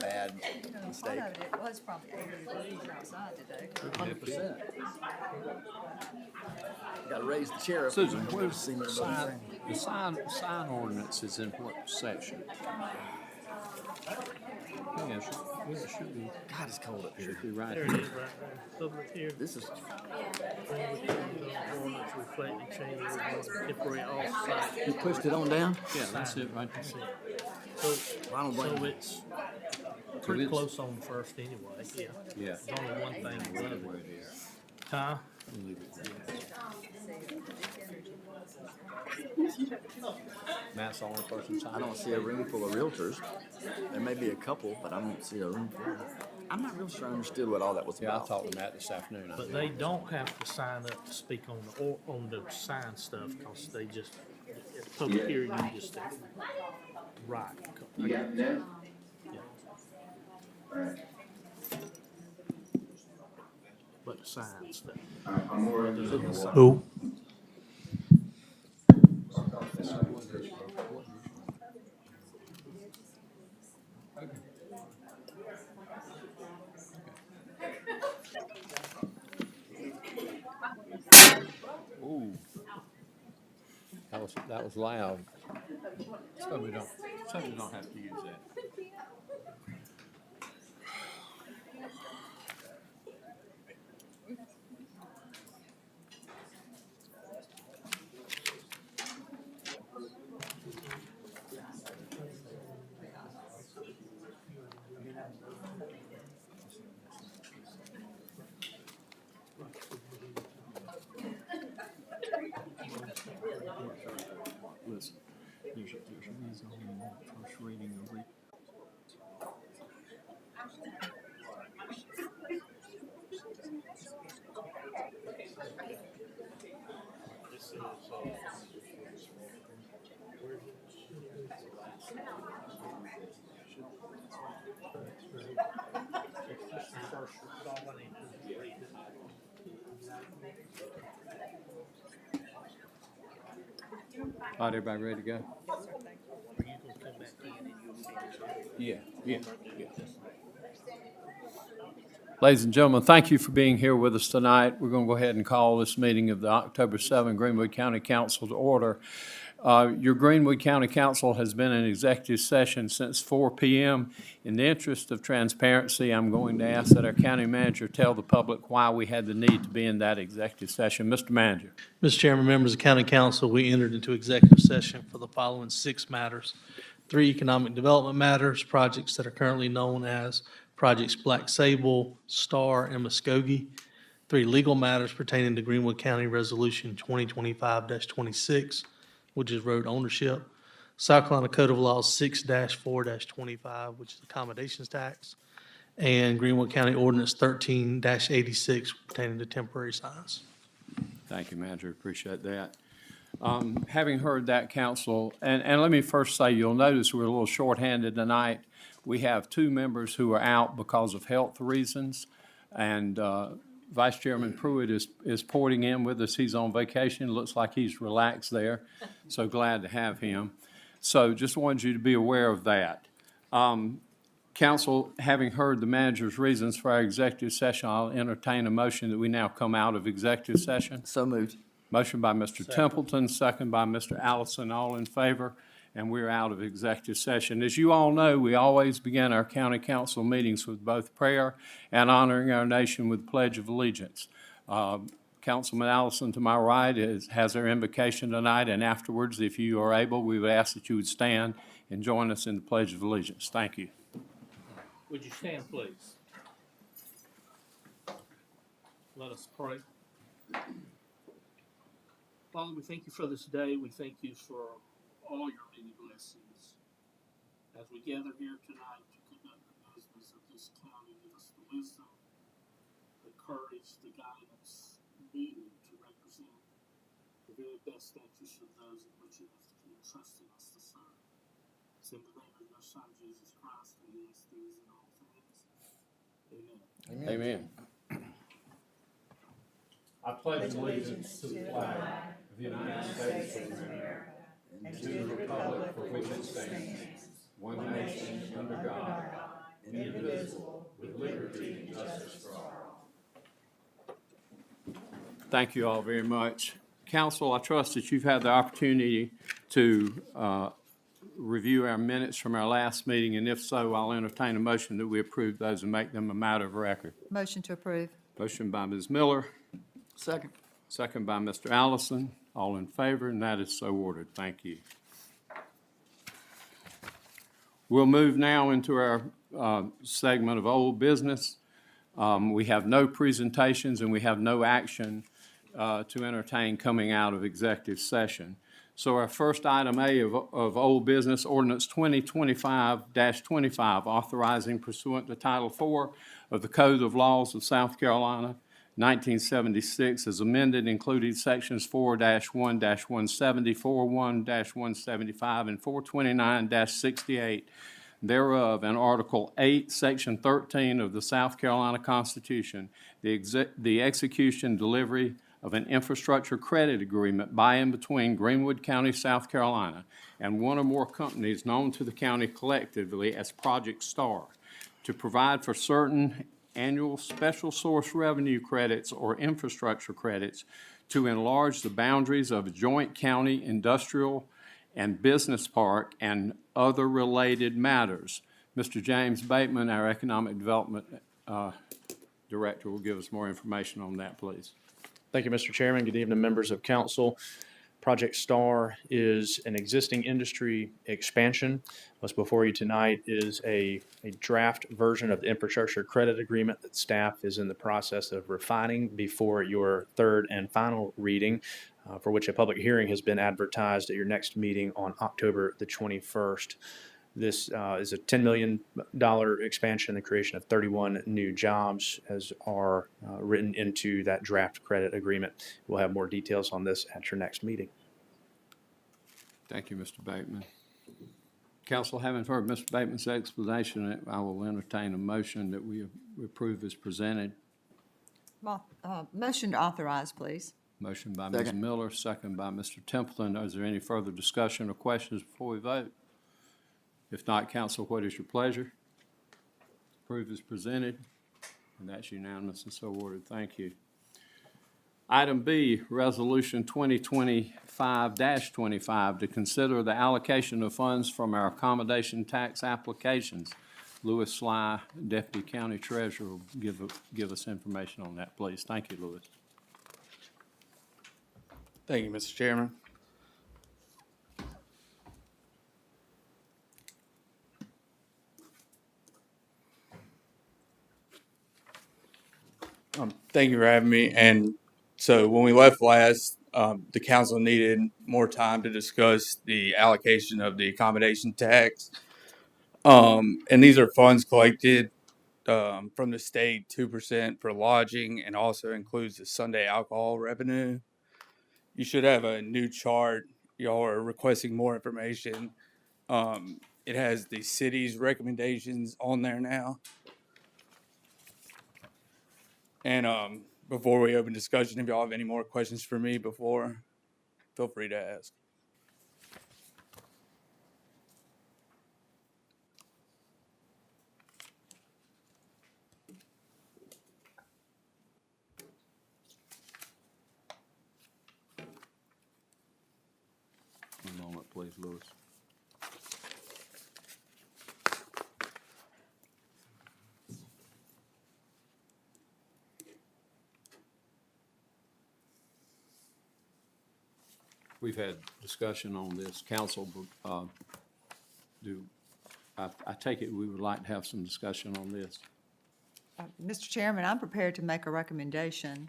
bad You know, mistake. part of it was probably 80 degrees outside today. 100%. Got to raise the chair up. Susan, where's Senior the brother sign ordinance is in what section? Yeah, it should be. God, it's cold up here. Should be right There here. it is, right there. Public here. This is Ordinance reflecting changes in temporary off-site. you pushed it on down. Yeah, that's it right there. So, I don't blame so you. it's pretty close on first anyway, yeah. Yeah. There's only one thing above Where it. it is. Huh? We'll leave it there. Matt's the only person signing. I don't see a room full of realtors. There may be a couple, but I don't see a room full. I'm not real sure I understood what all that was Yeah, I about. talked to Matt this afternoon. But they don't have to sign up to speak on the sign stuff, because they just, at public hearing, you just, right. You got that? Yeah. But the sign stuff. I'm more Who? Ooh. That was loud. So we don't have to use that. Listen, there's only first reading of it. All right, everybody ready to go? Yeah. Ladies and gentlemen, thank you for being here with us tonight. We're going to go ahead and call this meeting of the October 7 Greenwood County Council to order. Your Greenwood County Council has been in executive session since 4 p.m. In the interest of transparency, I'm going to ask that our county manager tell the public why we had the need to be in that executive session. Mr. Manager. Mr. Chairman, members of County Council, we entered into executive session for the following 6 matters. 3 economic development matters, projects that are currently known as Projects Black Sable, Star, and Muskogee. 3 legal matters pertaining to Greenwood County Resolution 2025-26, which is road ownership. South Carolina Code of Laws 6-4-25, which is accommodations tax. And Greenwood County Ordinance 13-86 pertaining to temporary signs. Thank you, Manager. Appreciate that. Having heard that, Council, and let me first say, you'll notice we're a little shorthanded tonight. We have 2 members who are out because of health reasons, and Vice Chairman Pruitt is porting in with us. He's on vacation. Looks like he's relaxed there, so glad to have him. So just wanted you to be aware of that. Council, having heard the manager's reasons for our executive session, I'll entertain a motion that we now come out of executive session. So moved. Motion by Mr. Templeton, second by Mr. Allison, all in favor, and we're out of executive session. As you all know, we always begin our county council meetings with both prayer and honoring our nation with Pledge of Allegiance. Councilman Allison to my right has her invocation tonight, and afterwards, if you are able, we would ask that you would stand and join us in the Pledge of Allegiance. Thank you. Would you stand, please? Let us pray. Father, we thank you for this day. We thank you for all your many blessings. As we gather here tonight to conduct the business of this county, give us the wisdom, the courage, the guidance needed to represent the very best interests of those in which you have entrusted us to serve. It's in the name of your Son, Jesus Christ, we ask these in all things. Amen. Amen. I pledge allegiance to the flag of the United States of America and to the republic for which it stands, one nation, under God, Thank you all very much. Council, I trust that you've had the opportunity to review our minutes from our last meeting, and if so, I'll entertain a motion that we approve those and make them a matter of record. Motion to approve. Motion by Ms. Miller, Second. second by Mr. Allison. All in favor, and that is so ordered. Thank you. We'll move now into our segment of old business. We have no presentations and we have no action to entertain coming out of executive session. So our first item A of old business, ordinance 2025-25, authorizing pursuant to Title IV of the Code of Laws of South Carolina, 1976, as amended, including sections 4-1-170, 4-1-175, and 429-68 thereof, and Article 8, Section 13 of the South Carolina Constitution, the execution, delivery of an infrastructure credit agreement by and between Greenwood County, South Carolina, and one or more companies known to the county collectively as Project Star, to provide for certain annual special source revenue credits or infrastructure credits to enlarge the boundaries of a joint county industrial and business park and other related matters. Mr. James Bateman, our Economic Development Director, will give us more information on that, please. Thank you, Mr. Chairman. Good evening, members of council. Project STAR is an existing industry expansion. What's before you tonight is a draft version of the infrastructure credit agreement that staff is in the process of refining before your third and final reading, for which a public hearing has been advertised at your next meeting on October the 21st. This is a $10 million expansion, the creation of 31 new jobs as are written into that draft credit agreement. We'll have more details on this at your next meeting. Thank you, Mr. Bateman. Council, having heard Mr. Bateman's explanation, I will entertain a motion that we approve as presented. Motion to authorize, please. Motion by Ms. Second. Miller, second by Mr. Templeton. Is there any further discussion or questions before we vote? If not, council, what is your pleasure? Approved as presented, and that's unanimous and so ordered. Thank you. Item B, Resolution 2025-25, to consider the allocation of funds from our accommodation tax applications. Louis Sly, Deputy County Treasurer, will give us information on that, please. Thank you, Louis. Thank you, Mr. Chairman. Thank you for having me. And so when we left last, the council needed more time to discuss the allocation of the accommodation tax. And these are funds collected from the state, 2% for lodging, and also includes the Sunday alcohol revenue. You should have a new chart. Y'all are requesting more information. It has the city's recommendations on there now. And before we open discussion, if y'all have any more questions for me before, feel free to ask. One moment, please, Louis. We've had discussion on this. Council, I take it we would like to have some discussion on this. Mr. Chairman, I'm prepared to make a recommendation.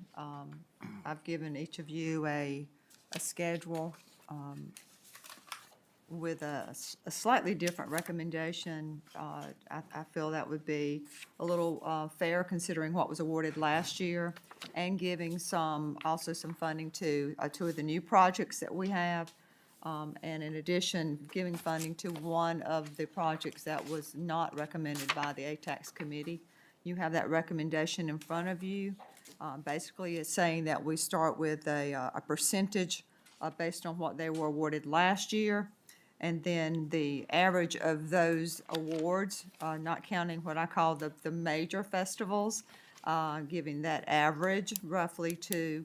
I've given each of you a schedule with a slightly different recommendation. I feel that would be a little fair considering what was awarded last year, and giving also some funding to two of the new projects that we have. And in addition, giving funding to one of the projects that was not recommended by the ATAX committee. You have that recommendation in front of you. Basically, it's saying that we start with a percentage based on what they were awarded last year, And then the average of those awards, not counting what I call the major festivals, giving that average roughly to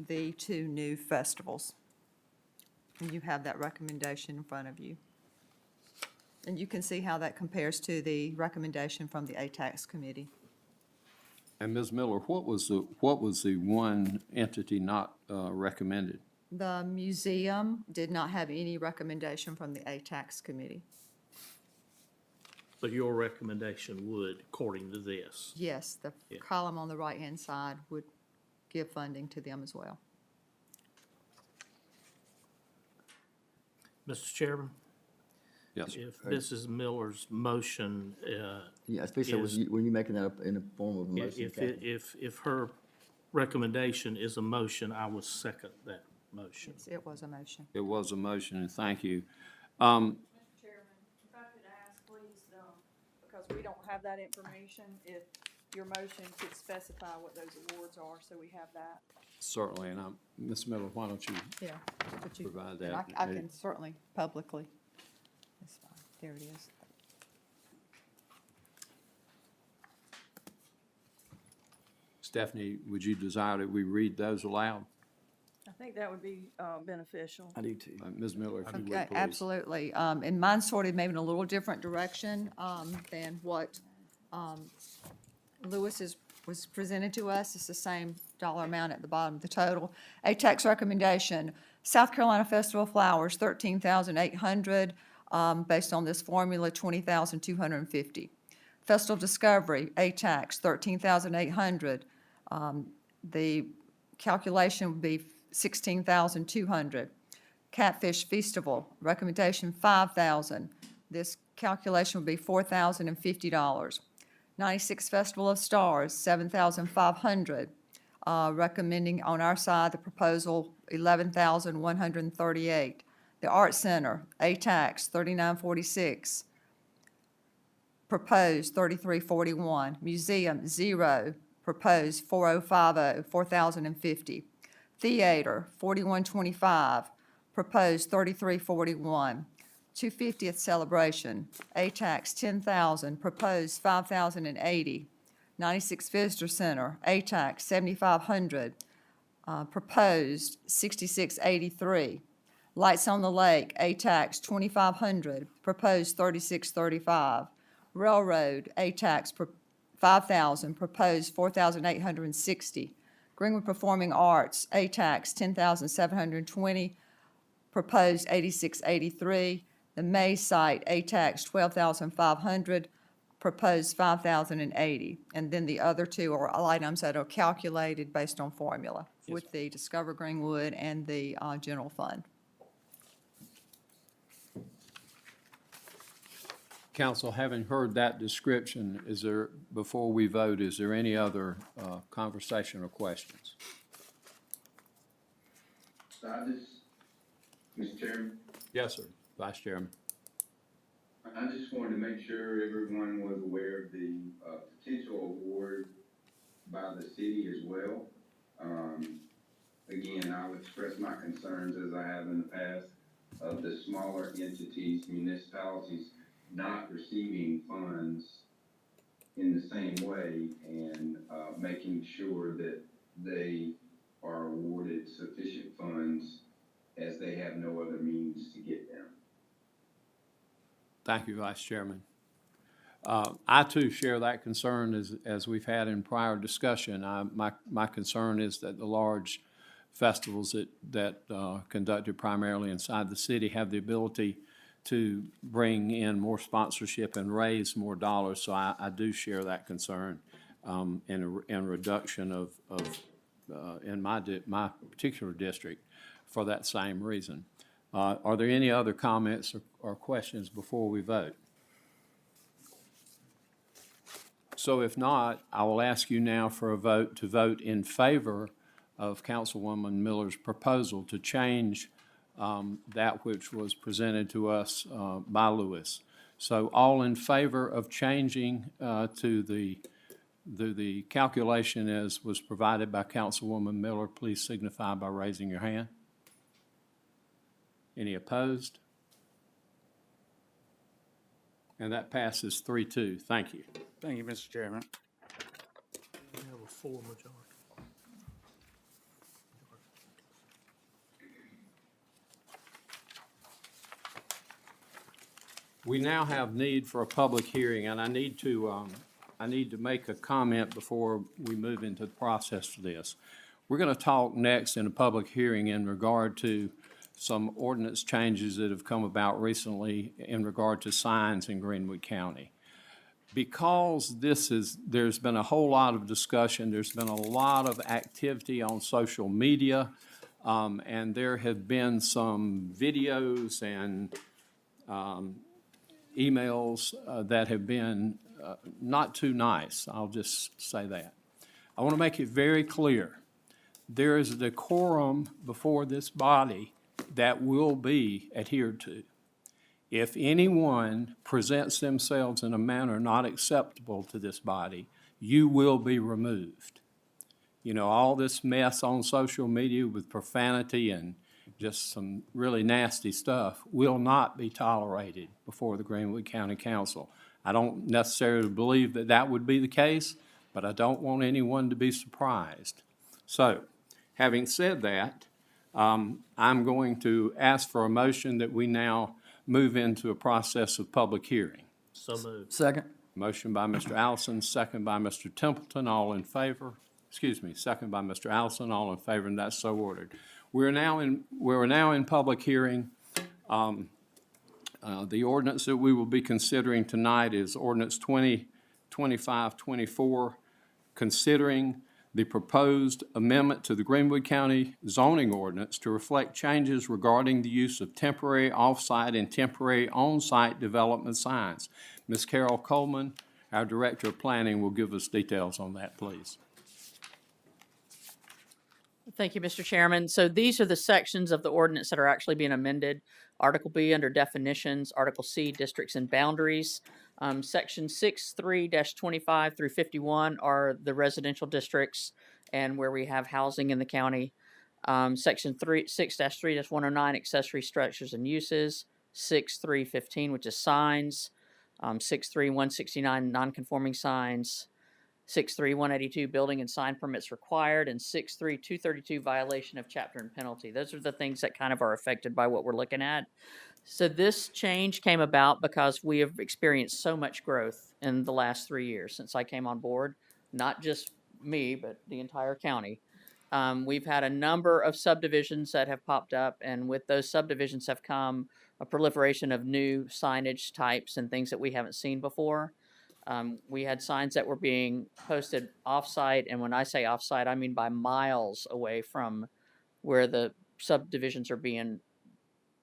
the two new festivals. And you have that recommendation in front of you. And you can see how that compares to the recommendation from the ATAX committee. And Ms. Miller, what was the one entity not recommended? The museum did not have any recommendation from the ATAX committee. So your recommendation would, according to this? Yes, the Yeah. column on the right-hand side would give funding to them as well. Mr. Chairman, Yes, sir. if Mrs. Miller's motion, Yeah, especially when you're making that up in the form of a motion. if, Kathy. if her recommendation is a motion, I will second that motion. It was a motion. It was a motion, and thank you. Mr. Chairman, if I could ask, please, because we don't have that information, if your motion could specify what those awards are, so we have that. Certainly, and Ms. Miller, why don't you Yeah. But you- provide and that? I can certainly publicly. That's fine. There it is. Stephanie, would you desire that we read those aloud? I think that would be beneficial. I do too. Ms. Miller, if you would, Okay, please. absolutely. And mine sorted maybe in a little different direction than what Lewis's was presented to us. It's the same dollar amount at the bottom of the total. ATAX recommendation, South Carolina Festival of Flowers, $13,800, based on this formula, $20,250. Festival of Discovery, ATAX, $13,800. The calculation would be $16,200. Catfish Festival, recommendation $5,000. This calculation would be $4,050. 96 Festival of Stars, $7,500. Recommending on our side, the proposal, $11,138. The Art Center, ATAX, $3946. Proposed, $3341. Museum, 0. Proposed, $4050, $4,050. Theater, $4125. Proposed, $3341. 250th celebration, ATAX, $10,000. Proposed, $5,080. 96 Visitor Center, ATAX, $7,500. Proposed, $6683. Lights on the Lake, ATAX, $2,500. Proposed, $3635. Railroad, ATAX, $5,000. Proposed, $4,860. Greenwood Performing Arts, ATAX, $10,720. Proposed, $8683. The May site, ATAX, $12,500. Proposed, $5,080. And then the other two are items that are calculated based on formula with the Discover Greenwood and the general fund. Council, having heard that description, before we vote, is there any other conversation or questions? Mr. Chairman, Yes, sir. Vice Chairman. I just wanted to make sure everyone was aware of the potential award by the city as well. Again, I'll express my concerns, as I have in the past, of the smaller entities, municipalities not receiving funds in the same way, and making sure that they are awarded sufficient funds as they have no other means to get them. Thank you, Vice Chairman. I too share that concern as we've had in prior discussion. My concern is that the large festivals that conducted primarily inside the city have the ability to bring in more sponsorship and raise more dollars. So I do share that concern in reduction of in my particular district for that same reason. Are there any other comments or questions before we vote? So if not, I will ask you now for a vote to vote in favor of Councilwoman Miller's proposal to change that which was presented to us by Lewis. So all in favor of changing to the calculation as was provided by Councilwoman Miller, please signify by raising your hand. Any opposed? And that passes 3-2. Thank you. Thank you, Mr. Chairman. We have a full majority. We now have need for a public hearing, and I need to make a comment before we move into the process for this. We're going to talk next in a public hearing in regard to some ordinance changes that have come about recently in regard to signs in Greenwood County. Because there's been a whole lot of discussion, there's been a lot of activity on social media, and there have been some videos and emails that have been not too nice. I'll just say that. I want to make it very clear. There is a decorum before this body that will be adhered to. If anyone presents themselves in a manner not acceptable to this body, you will be removed. You know, all this mess on social media with profanity and just some really nasty stuff will not be tolerated before the Greenwood County Council. I don't necessarily believe that that would be the case, but I don't want anyone to be surprised. So, having said that, I'm going to ask for a motion that we now move into a process of public hearing. So moved. Second. Motion by Mr. Allison, second by Mr. Templeton, all in favor. Second by Mr. Allison, all in favor, and that's so ordered. We're now in public hearing. The ordinance that we will be considering tonight is ordinance 2025-24, considering the proposed amendment to the Greenwood County zoning ordinance to reflect changes regarding the use of temporary off-site and temporary on-site development signs. Ms. Carol Coleman, our Director of Planning, will give us details on that, please. Thank you, Mr. Chairman. So these are the sections of the ordinance that are actually being amended. Article B under definitions, Article C districts and boundaries. Section 63-25 through 51 are the residential districts and where we have housing in the county. Section 6-3-109 accessory structures and uses. 6.3.15, which is signs. 6.3.169 non-conforming signs. 6.3.182 building and sign permits required, and 6.3.232 violation of chapter and penalty. Those are the things that kind of are affected by what we're looking at. So this change came about because we have experienced so much growth in the last 3 years since I came on board. Not just me, but the entire county. We've had a number of subdivisions that have popped up, and with those subdivisions have come a proliferation of new signage types and things that we haven't seen before. We had signs that were being posted off-site, and when I say off-site, I mean by miles away from where the subdivisions are being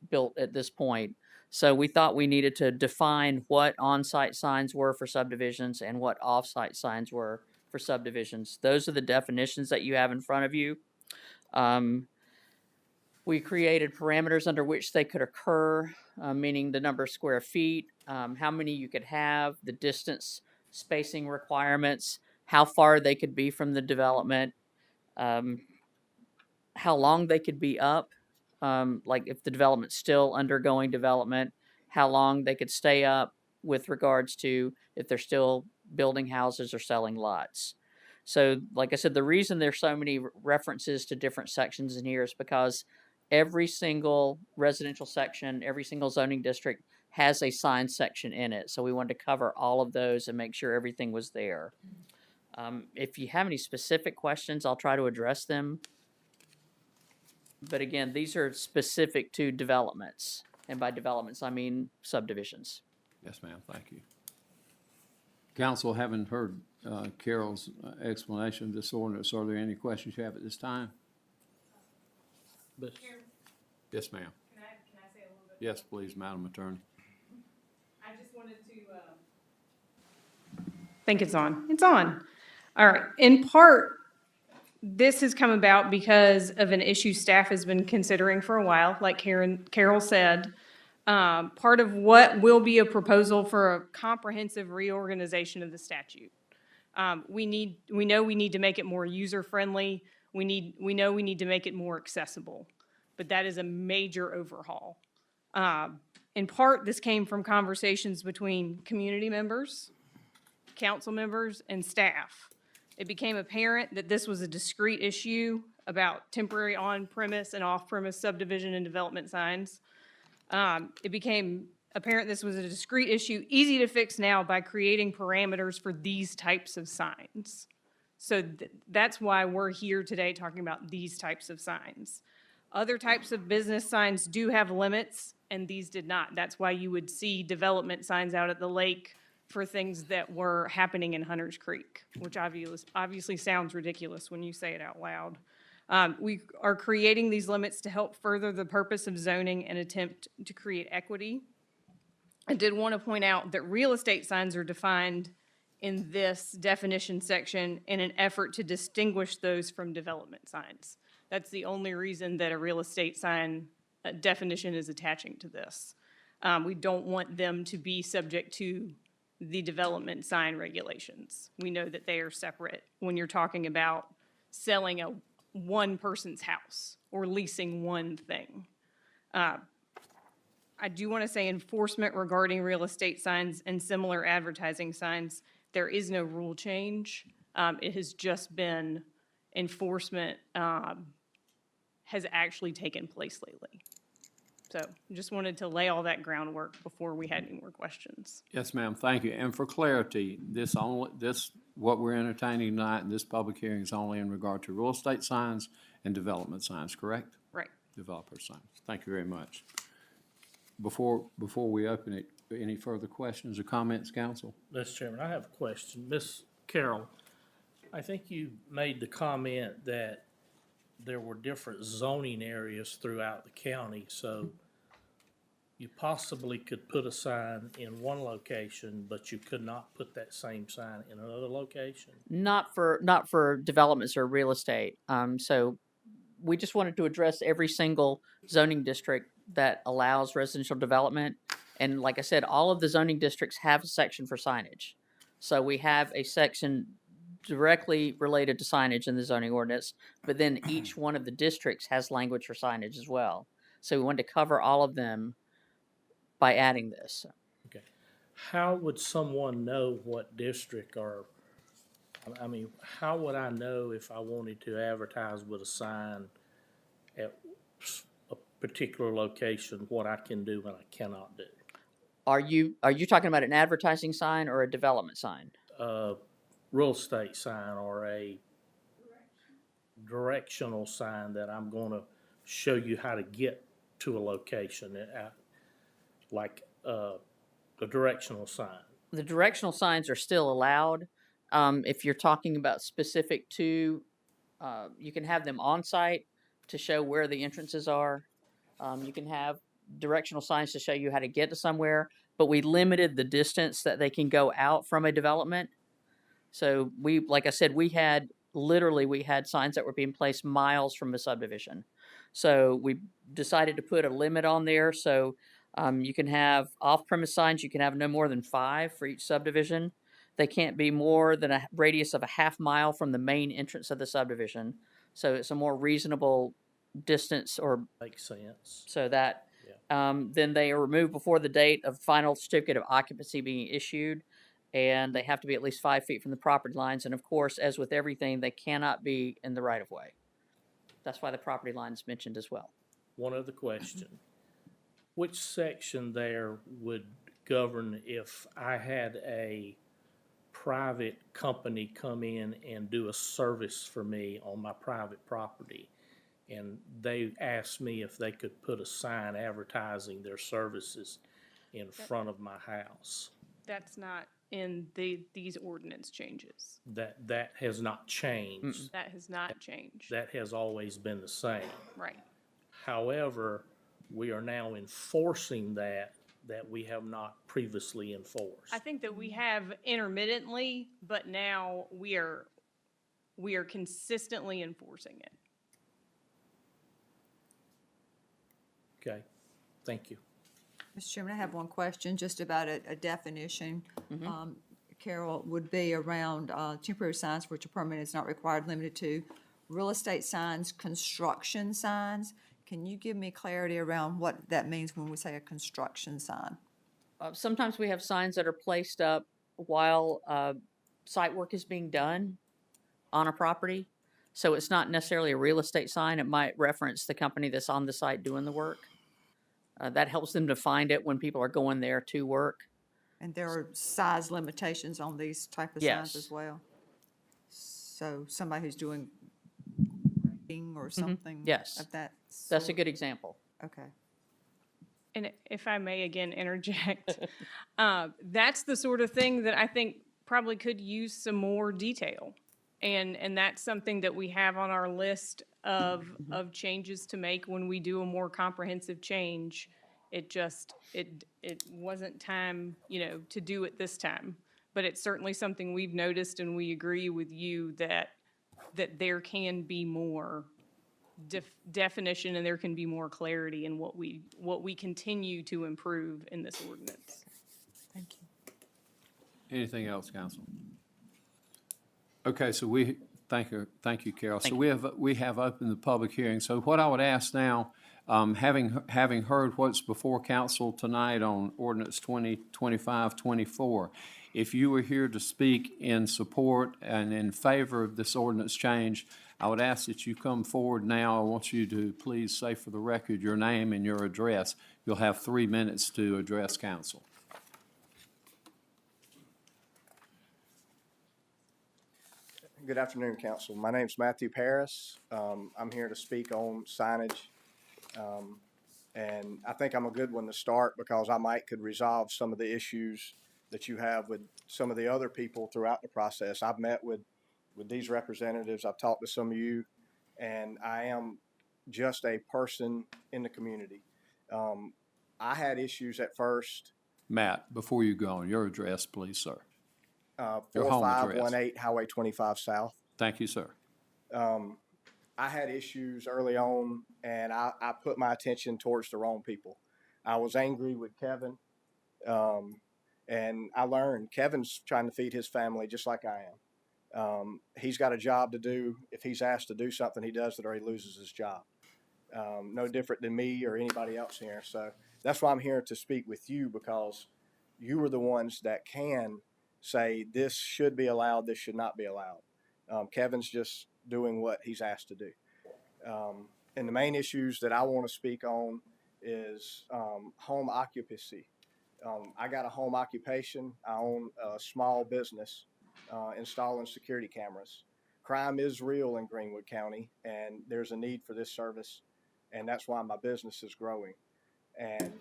built at this point. So we thought we needed to define what on-site signs were for subdivisions and what off-site signs were for subdivisions. Those are the definitions that you have in front of you. We created parameters under which they could occur, meaning the number of square feet, how many you could have, the distance spacing requirements, how far they could be from the development, how long they could be up, like if the development's still undergoing development, how long they could stay up with regards to if they're still building houses or selling lots. So, like I said, the reason there's so many references to different sections in here is because every single residential section, every single zoning district has a sign section in it. So we wanted to cover all of those and make sure everything was there. If you have any specific questions, I'll try to address them. But again, these are specific to developments. And by developments, I mean subdivisions. Yes, ma'am. Thank you. Council, having heard Carol's explanation of this ordinance, are there any questions you have at this time? Yes, ma'am. Can I say a little bit? Yes, please, Madam Attorney. I just wanted to, think it's on. It's on. All right. In part, this has come about because of an issue staff has been considering for a while, like Carol said. Part of what will be a proposal for a comprehensive reorganization of the statute. We know we need to make it more user-friendly. We know we need to make it more accessible. But that is a major overhaul. In part, this came from conversations between community members, council members, and staff. It became apparent that this was a discrete issue about temporary on-premise and off-premise subdivision and development signs. It became apparent this was a discrete issue, easy to fix now by creating parameters for these types of signs. So that's why we're here today talking about these types of signs. Other types of business signs do have limits, and these did not. That's why you would see development signs out at the lake for things that were happening in Hunters Creek, which obviously sounds ridiculous when you say it out loud. We are creating these limits to help further the purpose of zoning and attempt to create equity. I did want to point out that real estate signs are defined in this definition section in an effort to distinguish those from development signs. That's the only reason that a real estate sign definition is attaching to this. We don't want them to be subject to the development sign regulations. We know that they are separate when you're talking about selling one person's house or leasing one thing. I do want to say enforcement regarding real estate signs and similar advertising signs, there is no rule change. It has just been enforcement has actually taken place lately. So just wanted to lay all that groundwork before we had any more questions. Yes, ma'am, thank you. And for clarity, what we're entertaining tonight in this public hearing is only in regard to real estate signs and development signs, correct? Right. Developer signs. Thank you very much. Before we open it, any further questions or comments, council? Mr. Chairman, I have a question. Ms. Carroll, I think you made the comment that there were different zoning areas throughout the county, so you possibly could put a sign in one location, but you could not put that same sign in another location? Not for developments or real estate. So we just wanted to address every single zoning district that allows residential development. And like I said, all of the zoning districts have a section for signage. So we have a section directly related to signage in the zoning ordinance, but then each one of the districts has language for signage as well. So we wanted to cover all of them by adding this. Okay. How would someone know what district how would I know if I wanted to advertise with a sign at a particular location, what I can do and I cannot do? Are you talking about an advertising sign or a development sign? Real estate sign or a directional sign that I'm going to show you how to get to a location, like a directional sign. The directional signs are still allowed. If you're talking about specific to, you can have them on site to show where the entrances are. You can have directional signs to show you how to get to somewhere, but we limited the distance that they can go out from a development. So like I said, we had signs that were being placed miles from a subdivision. So we decided to put a limit on there. So you can have off-premise signs, you can have no more than 5 for each subdivision. They can't be more than a radius of a half mile from the main entrance of the subdivision. So it's a more reasonable distance or. Makes sense. So that, then they are removed before the date of final certificate of occupancy being issued. And they have to be at least 5 feet from the property lines. And of course, as with everything, they cannot be in the right of way. That's why the property line is mentioned as well. One other question. Which section there would govern if I had a private company come in and do a service for me on my private property? And they asked me if they could put a sign advertising their services in front of my house. That's not in these ordinance changes. That has not changed. That has not changed. That has always been the same. Right. However, we are now enforcing that we have not previously enforced. I think that we have intermittently, but now we are consistently enforcing it. Okay, thank you. Mr. Chairman, I have one question just about a definition. Carol, would be around temporary signs for which a permit is not required, limited to real estate signs, construction signs. Can you give me clarity around what that means when we say a construction sign? Sometimes we have signs that are placed up while site work is being done on a property. So it's not necessarily a real estate sign. It might reference the company that's on the site doing the work. That helps them to find it when people are going there to work. And there are size limitations on these type of signs as Yes. well? So somebody who's doing grading or something Yes. of that That's a sort? good example. Okay. And if I may again interject, that's the sort of thing that I think probably could use some more detail. And that's something that we have on our list of changes to make when we do a more comprehensive change. It wasn't time, to do it this time. But it's certainly something we've noticed, and we agree with you that there can be more definition, and there can be more clarity in what we continue to improve in this ordinance. Thank you. Anything else, council? Okay, so thank you, Carol. So we have opened the public hearing. So what I would ask now, having heard what's before council tonight on ordinance 2025-24, if you were here to speak in support and in favor of this ordinance change, I would ask that you come forward now. I want you to please say for the record your name and your address. You'll have 3 minutes to address council. Good afternoon, Council. My name's Matthew Paris. I'm here to speak on signage. And I think I'm a good one to start because could resolve some of the issues that you have with some of the other people throughout the process. I've met with these representatives. I've talked to some of you, and I am just a person in the community. I had issues at first. Matt, before you go on, your address, please, sir. Your 4518 Highway 25 South. Thank you, sir. I had issues early on, and I put my attention towards the wrong people. I was angry with Kevin, and I learned Kevin's trying to feed his family just like I am. He's got a job to do. If he's asked to do something, he does it or he loses his job. No different than me or anybody else here. So that's why I'm here to speak with you, because you are the ones that can say this should be allowed, this should not be allowed. Kevin's just doing what he's asked to do. And the main issues that I want to speak on is home occupancy. I got a home occupation. I own a small business installing security cameras. Crime is real in Greenwood County, and there's a need for this service, and that's why my business is growing. And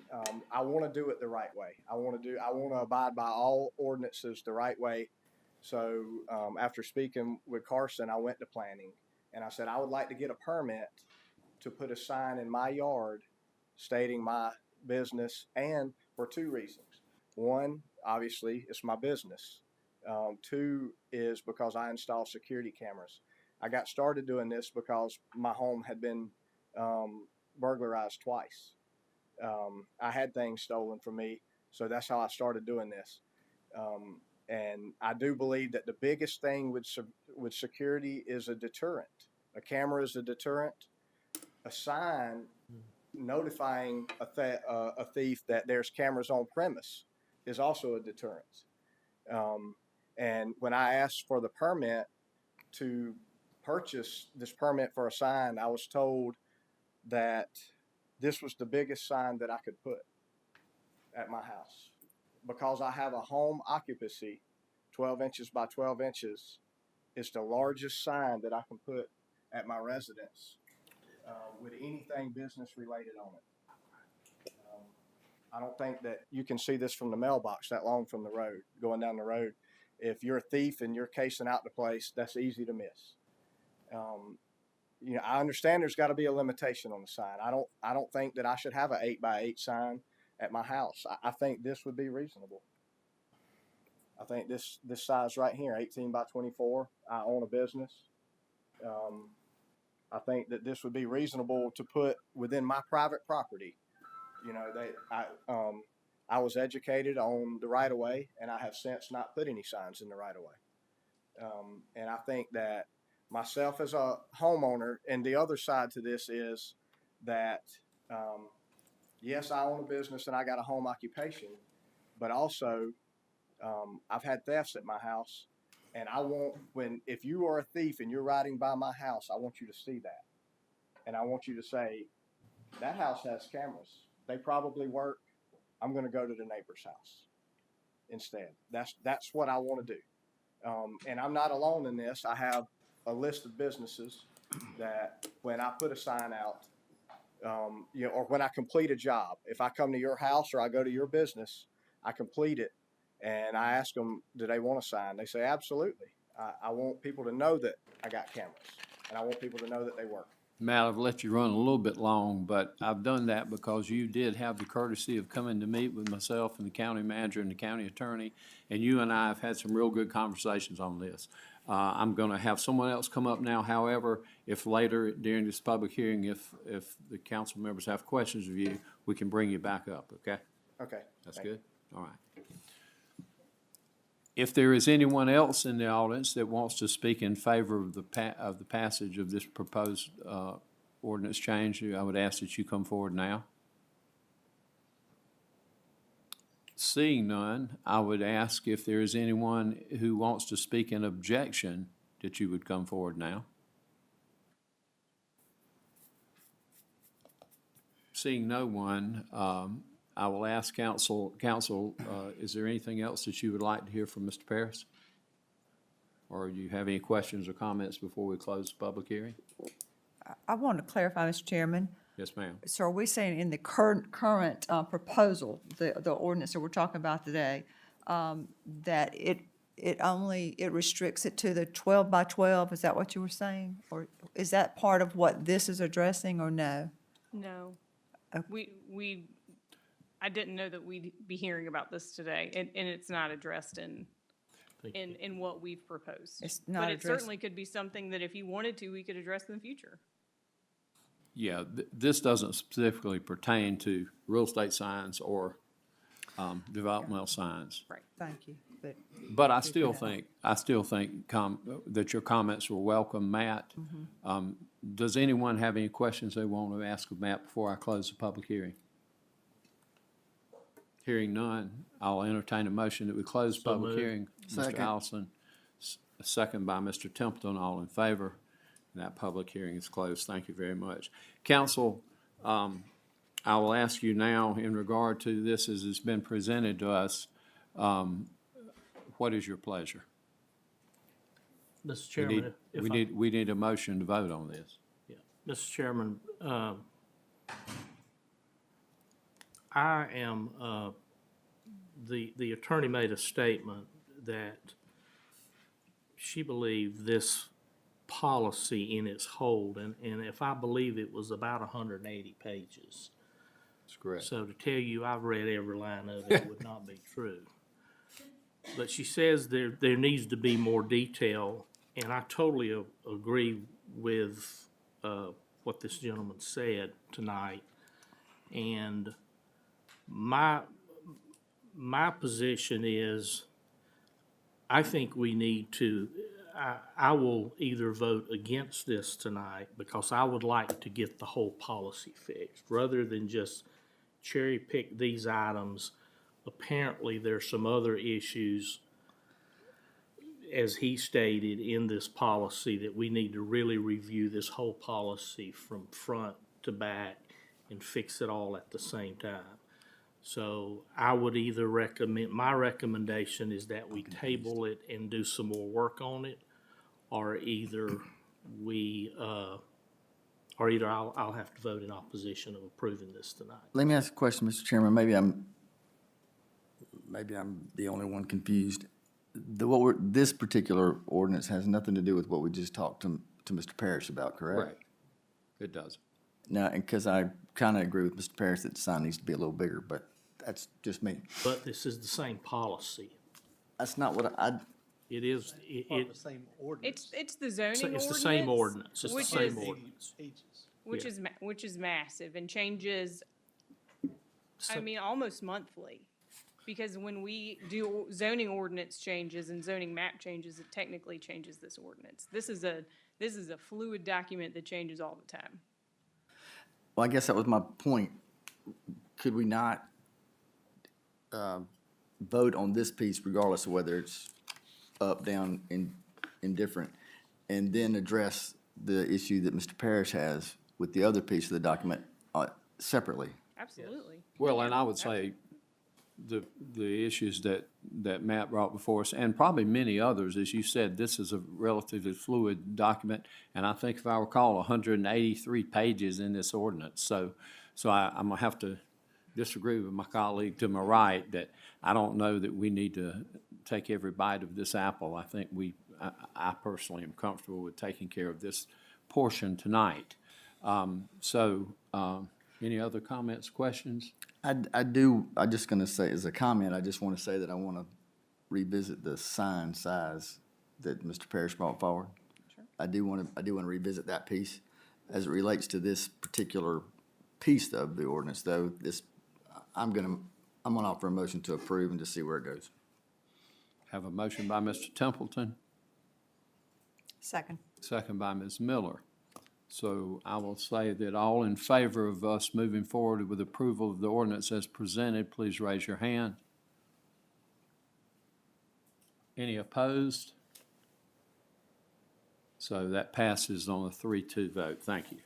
I want to do it the right way. I want to abide by all ordinances the right way. So after speaking with Carson, I went to planning, and I said I would like to get a permit to put a sign in my yard stating my business, and for two reasons. One, obviously, it's my business. Two is because I install security cameras. I got started doing this because my home had been burglarized twice. I had things stolen from me, so that's how I started doing this. And I do believe that the biggest thing with security is a deterrent. A camera is a deterrent. A sign notifying a thief that there's cameras on premise is also a deterrent. And when I asked for the permit to purchase this permit for a sign, I was told that this was the biggest sign that I could put at my house. Because I have a home occupancy, 12 inches by 12 inches, it's the largest sign that I can put at my residence with anything business related on it. I don't think that you can see this from the mailbox that long from the road, going down the road. If you're a thief and you're casing out the place, that's easy to miss. I understand there's got to be a limitation on the sign. I don't think that I should have an 8x8 sign at my house. I think this would be reasonable. I think this size right here, 18 by 24. I own a business. I think that this would be reasonable to put within my private property. I was educated on the right of way, and I have since not put any signs in the right of way. And I think that myself as a homeowner, and the other side to this is that, yes, I own a business and I got a home occupation, but also, I've had thefts at my house, and I want, if you are a thief and you're riding by my house, I want you to see that. And I want you to say, that house has cameras. They probably work. I'm gonna go to the neighbor's house instead. That's what I wanna do. And I'm not alone in this. I have a list of businesses that when I put a sign out, or when I complete a job, if I come to your house or I go to your business, I complete it and I ask them, do they want a sign? They say, absolutely. I want people to know that I got cameras and I want people to know that they work. Matt, I've let you run a little bit long, but I've done that because you did have the courtesy of coming to meet with myself and the county manager and the county attorney, and you and I have had some real good conversations on this. I'm gonna have someone else come up now. However, if later during this public hearing, if the council members have questions of you, we can bring you back up, okay? Okay. That's good? All right. If there is anyone else in the audience that wants to speak in favor of the passage of this proposed ordinance change, I would ask that you come forward now. Seeing none, I would ask if there is anyone who wants to speak in objection that you would come forward now. Seeing no one, I will ask council, is there anything else that you would like to hear from Mr. Paris? Or do you have any questions or comments before we close the public hearing? I want to clarify, Mr. Chairman. Yes, ma'am. So are we saying in the current proposal, the ordinance that we're talking about today, that it restricts it to the 12 by 12? Is that what you were saying? Or is that part of what this is addressing or no? No. Okay. I didn't know that we'd be hearing about this today, and it's not addressed in what we've proposed. It's not But it addressed. certainly could be something that if you wanted to, we could address in the future. Yeah, this doesn't specifically pertain to real estate signs or developmental signs. Right. Thank you. But I still think that your comments were welcome, Matt. Does anyone have any questions they want to ask of Matt before I close the public hearing? Hearing none, I'll entertain a motion that we close the public hearing. Mr. Allison, a second by Mr. Templeton, all in favor. That public hearing is closed. Thank you very much. Council, I will ask you now in regard to this as it's been presented to us, what is your pleasure? Mr. Chairman, We need a motion to vote on this. Yeah, Mr. Chairman, I am, the attorney made a statement that she believed this policy in its hold, and if I believe it was about 180 pages. That's correct. So to tell you I've read every line of it would not be true. But she says there needs to be more detail, and I totally agree with what this gentleman said tonight. And my position is, I think we need to, I will either vote against this tonight because I would like to get the whole policy fixed rather than just cherry pick these items. Apparently, there's some other issues, as he stated, in this policy that we need to really review this whole policy from front to back and fix it all at the same time. So I would either recommend, my recommendation is that we table it and do some more work on it, or either I'll have to vote in opposition of approving this tonight. Let me ask a question, Mr. Chairman. Maybe I'm the only one confused. This particular ordinance has nothing to do with what we just talked to Mr. Parrish about, correct? Right. It does. No, and because I kind of agree with Mr. Parrish that the sign needs to be a little bigger, but that's just me. But this is the same policy. That's not what I. It is, Part of the same ordinance. It's the zoning ordinance. it's the same ordinance. It's the which same is- ordinance. Which is massive and changes, I mean, almost monthly. Because when we do zoning ordinance changes and zoning map changes, it technically changes this ordinance. This is a fluid document that changes all the time. Well, I guess that was my point. Could we not vote on this piece regardless of whether it's up, down, indifferent, and then address the issue that Mr. Parrish has with the other piece of the document separately? Absolutely. Well, and I would say the issues that Matt brought before us, and probably many others, as you said, this is a relatively fluid document, and I think if I recall, 183 pages in this ordinance. So I'm gonna have to disagree with my colleague to my right that I don't know that we need to take every bite of this apple. I think I personally am comfortable with taking care of this portion tonight. Any other comments, questions? I'm just gonna say, as a comment, I just wanna say that I wanna revisit the sign size that Mr. Parrish brought forward. Sure. I do wanna revisit that piece. As it relates to this particular piece of the ordinance, though, I'm gonna offer a motion to approve and to see where it goes. Have a motion by Mr. Templeton, Second. second by Ms. Miller. So I will say that all in favor of us moving forward with approval of the ordinance as presented, please raise your hand. Any opposed? So that passes on a 3-2 vote. Thank you.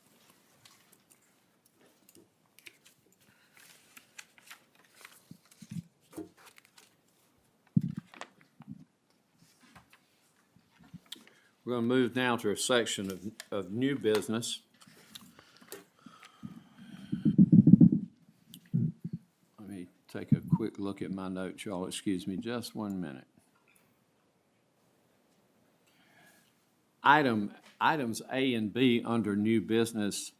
We're going to move now to a section of new business. Let me take a quick look at my notes, y'all. Excuse me just 1 minute. Items A and B under new business,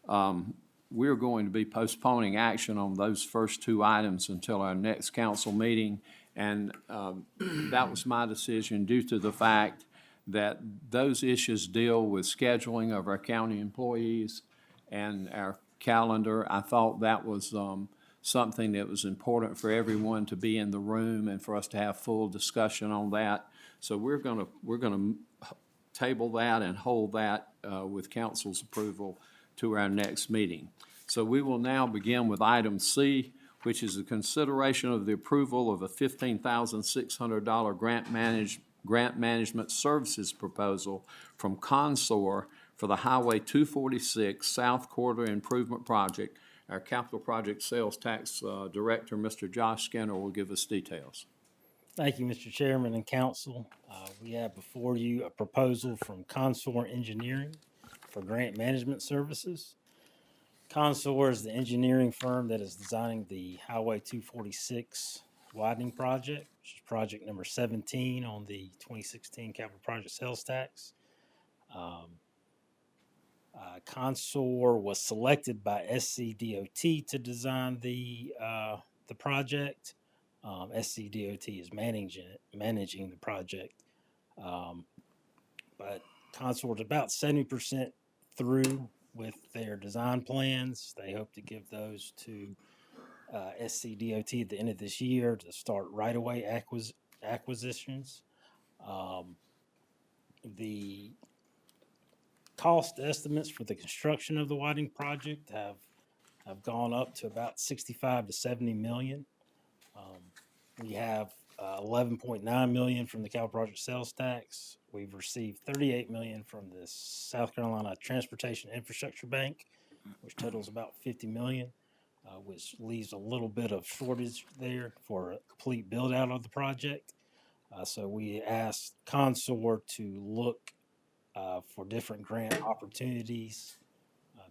we're going to be postponing action on those first two items until our next council meeting. And that was my decision due to the fact that those issues deal with scheduling of our county employees and our calendar. I thought that was something that was important for everyone to be in the room and for us to have full discussion on that. So we're gonna table that and hold that with council's approval to our next meeting. So we will now begin with item C, which is a consideration of the approval of a $15,600 grant management services proposal from Consor for the Highway 246 South Corridor Improvement Project. Our Capital Project Sales Tax Director, Mr. Josh Skinner, will give us details. Thank you, Mr. Chairman and Council. We have before you a proposal from Consor Engineering for grant management services. Consor is the engineering firm that is designing the Highway 246 widening project, which is project number 17 on the 2016 Capital Project Sales Tax. Consor was selected by SCDOT to design the project. SCDOT is managing the project, but Consor is about 70% through with their design plans. They hope to give those to SCDOT at the end of this year to start right-of-way acquisitions. The cost estimates for the construction of the widening project have gone up to about 65 to 70 million. We have 11.9 million from the Capital Project Sales Tax. We've received 38 million from the South Carolina Transportation Infrastructure Bank, which totals about 50 million, which leaves a little bit of shortage there for a complete build out of the project. So we asked Consor to look for different grant opportunities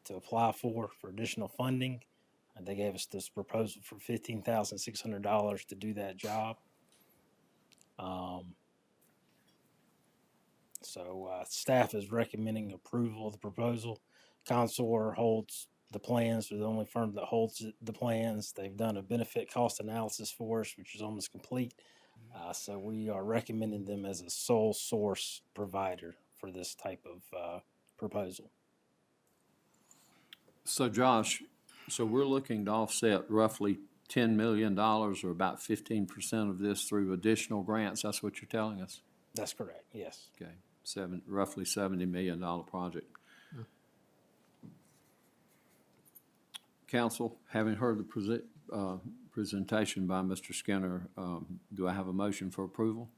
to apply for additional funding. And they gave us this proposal for $15,600 to do that job. Staff is recommending approval of the proposal. Consor holds the plans. They're the only firm that holds the plans. They've done a benefit cost analysis for us, which is almost complete. So we are recommending them as a sole source provider for this type of proposal. So Josh, we're looking to offset roughly $10 million or about 15% of this through additional grants. That's what you're telling us? That's correct, yes. Okay, roughly $70 million project. Council, having heard the presentation by Mr. Skinner, do I have a motion for approval?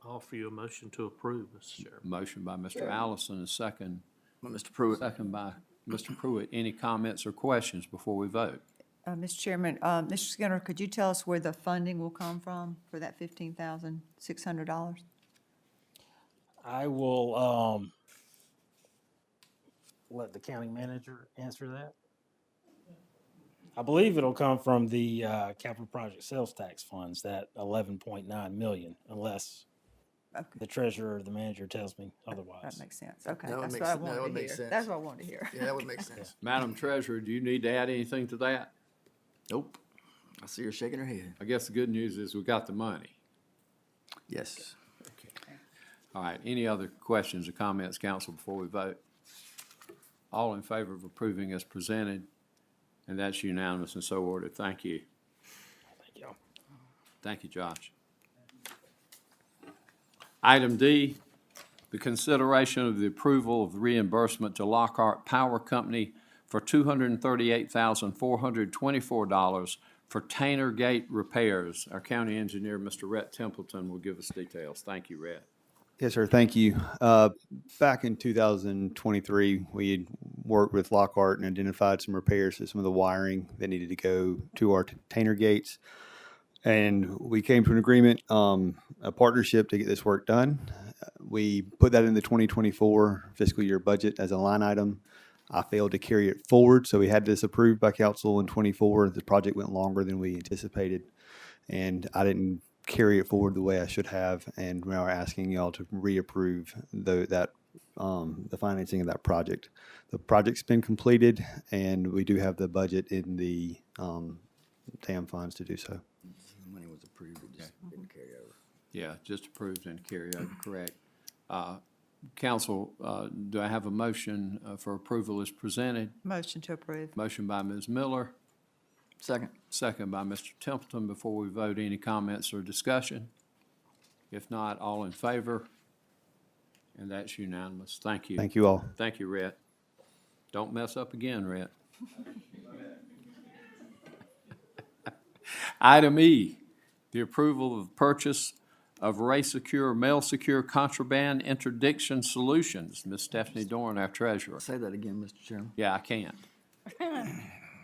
Offer you a motion to approve, Mr. Chairman. Motion by Mr. Allison, a second. Mr. Pruitt. Second by Mr. Pruitt. Any comments or questions before we vote? Mr. Chairman, Mr. Skinner, could you tell us where the funding will come from for that $15,600? I will let the county manager answer that. I believe it'll come from the capital project sales tax funds, that 11.9 million, unless Okay. the treasurer or the manager tells me otherwise. That makes sense. Okay, That would that's make what I sen- that wanted would to make hear. sense. That's what I wanted to hear. Yeah, that would make sense. Madam Treasurer, do you need to add anything to that? Nope. I see her shaking her head. I guess the good news is we got the money. Yes. All right, any other questions or comments, council, before we vote? All in favor of approving as presented, and that's unanimous and so ordered. Thank you. Thank you. Thank you, Josh. Item D, the consideration of the approval of reimbursement to Lockhart Power Company for $238,424 for Tanner Gate repairs. Our county engineer, Mr. Rhett Templeton, will give us details. Thank you, Rhett. Yes, sir. Thank you. Back in 2023, we had worked with Lockhart and identified some repairs to some of the wiring that needed to go to our Tanner gates. And we came to an agreement, a partnership to get this work done. We put that in the 2024 fiscal year budget as a line item. I failed to carry it forward, so we had this approved by council in 24. The project went longer than we anticipated, and I didn't carry it forward the way I should have. And now we're asking y'all to reapprove the financing of that project. The project's been completed, and we do have the budget in the TAM funds to do so. The money was approved, it just didn't carry over. Yeah, just approved and carry over, correct. Council, do I have a motion for approval as presented? Motion to approve. Motion by Ms. Miller, Second. second by Mr. Templeton. Before we vote, any comments or discussion? If not, all in favor? And that's unanimous. Thank you. Thank you all. Thank you, Rhett. Don't mess up again, Rhett. Item E, the approval of purchase of Ray Secure, Mail Secure Contraband Interdiction Solutions. Ms. Stephanie Dorn, our treasurer. Say that again, Mr. Chairman. Yeah, I can't.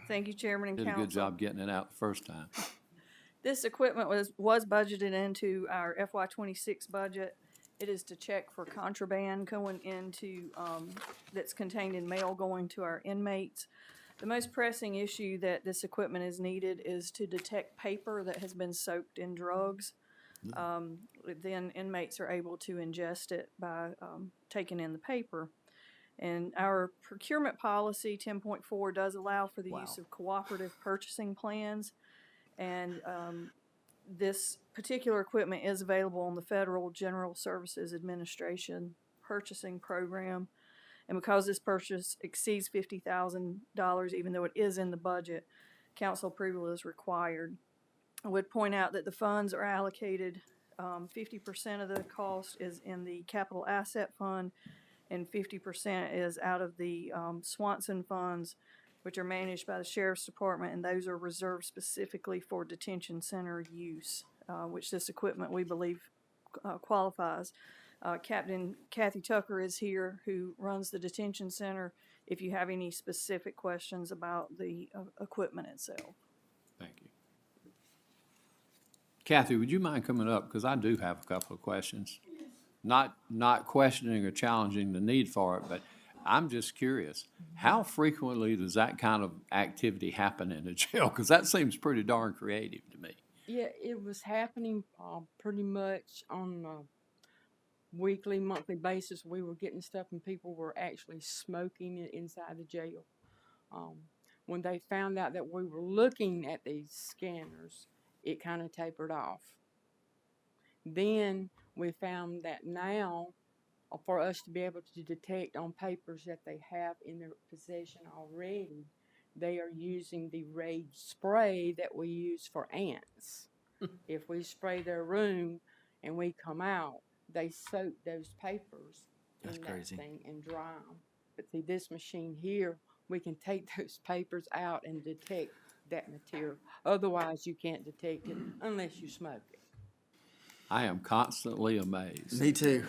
Thank you, Chairman and Did Council. a good job getting it out the first time. This equipment was budgeted into our FY '26 budget. It is to check for contraband going into, that's contained in mail going to our inmates. The most pressing issue that this equipment is needed is to detect paper that has been soaked in drugs. Then inmates are able to ingest it by taking in the paper. And our procurement policy 10.4 does allow for the use of cooperative purchasing plans. And this particular equipment is available on the Federal General Services Administration purchasing program. And because this purchase exceeds $50,000, even though it is in the budget, council approval is required. I would point out that the funds are allocated, 50% of the cost is in the capital asset fund, and 50% is out of the Swanson funds, which are managed by the Sheriff's Department, and those are reserved specifically for detention center use, which this equipment, we believe, qualifies. Captain Kathy Tucker is here, who runs the detention center, if you have any specific questions about the equipment itself. Thank you. Kathy, would you mind coming up? Because I do have a couple of questions. Not questioning or challenging the need for it, but I'm just curious. How frequently does that kind of activity happen in a jail? Because that seems pretty darn creative to me. Yeah, it was happening pretty much on a weekly, monthly basis. We were getting stuff and people were actually smoking it inside the jail. When they found out that we were looking at these scanners, it kind of tapered off. Then we found that now, for us to be able to detect on papers that they have in their possession already, they are using the Rage spray that we use for ants. If we spray their room and we come out, they soak those papers in that thing and dry them. But see, this machine here we can take those papers out and detect that material. Otherwise, you can't detect it unless you smoke it. I am constantly amazed. Me too.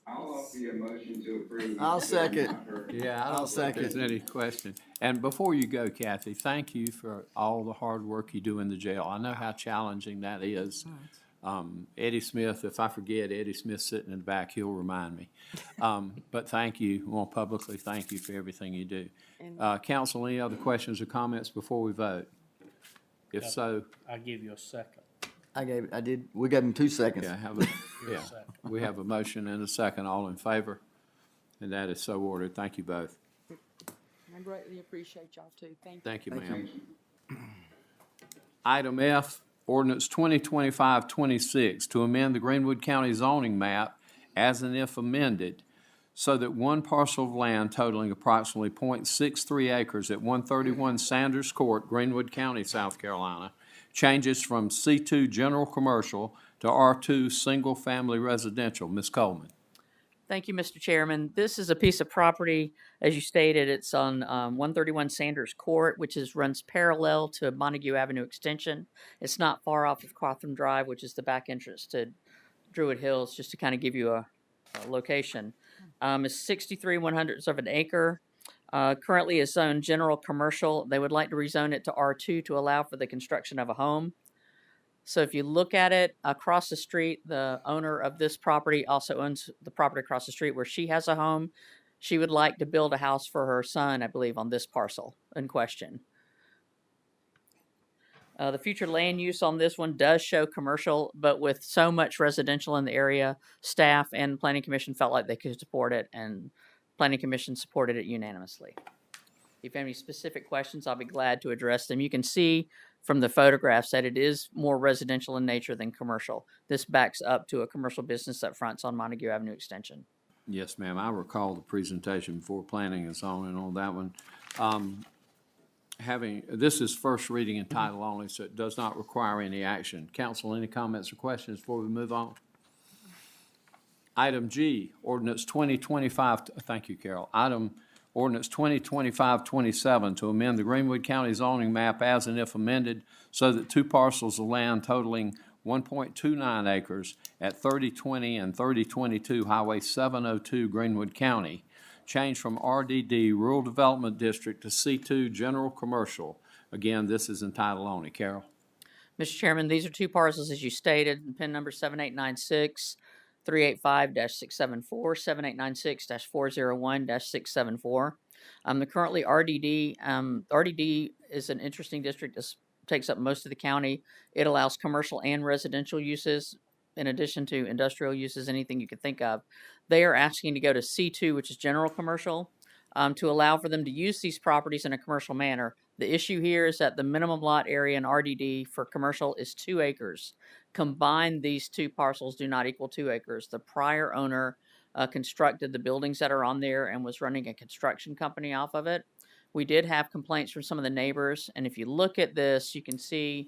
I'll offer you a motion to approve. I'll second. Yeah, I I'll don't think there's second. any question. And before you go, Kathy, thank you for all the hard work you do in the jail. I know how challenging that is. Eddie Smith, if I forget, Eddie Smith sitting in the back, he'll remind me. But thank you, I want to publicly thank you for everything you do. Council, any other questions or comments before we vote? If so, I'll give you a second. We gave him 2 seconds. yeah, we have a motion and a second. All in favor? And that is so ordered. Thank you both. I greatly appreciate y'all too. Thank you. Thank you, Thank ma'am. Item F, ordinance 2025-26, to amend the Greenwood County zoning map as and if amended, so that one parcel of land totaling approximately .63 acres at 131 Sanders Court, Greenwood County, South Carolina, changes from C2 General Commercial to R2 Single Family Residential. Ms. Coleman. Thank you, Mr. Chairman. This is a piece of property, as you stated, it's on 131 Sanders Court, which runs parallel to Montague Avenue Extension. It's not far off of Cotham Drive, which is the back entrance to Druid Hills, just to kind of give you a location. It's 63 100ths of an acre. Currently is zoned general commercial. They would like to rezone it to R2 to allow for the construction of a home. So if you look at it across the street, the owner of this property also owns the property across the street where she has a home. She would like to build a house for her son, I believe, on this parcel in question. The future land use on this one does show commercial, but with so much residential in the area, staff and Planning Commission felt like they could support it, and Planning Commission supported it unanimously. If you have any specific questions, I'll be glad to address them. You can see from the photographs that it is more residential in nature than commercial. This backs up to a commercial business that fronts on Montague Avenue Extension. Yes, ma'am. I recall the presentation before planning and zoning on that one. This is first reading in title only, so it does not require any action. Council, any comments or questions before we move on? Item G, ordinance 2025, thank you, Carol. Ordinance 2025-27 to amend the Greenwood County zoning map as and if amended so that two parcels of land totaling 1.29 acres at 3020 and 3022 Highway 702 Greenwood County change from RDD Rural Development District to C2 General Commercial. Again, this is in title only. Carol. Mr. Chairman, these are two parcels, as you stated, PIN number 7896. 385-674, 7896-401-674. The currently RDD, RDD is an interesting district that takes up most of the county. It allows commercial and residential uses in addition to industrial uses, anything you could think of. They are asking to go to C2, which is general commercial, to allow for them to use these properties in a commercial manner. The issue here is that the minimum lot area in RDD for commercial is 2 acres. Combined, these two parcels do not equal 2 acres. The prior owner constructed the buildings that are on there and was running a construction company off of it. We did have complaints from some of the neighbors, and if you look at this, you can see,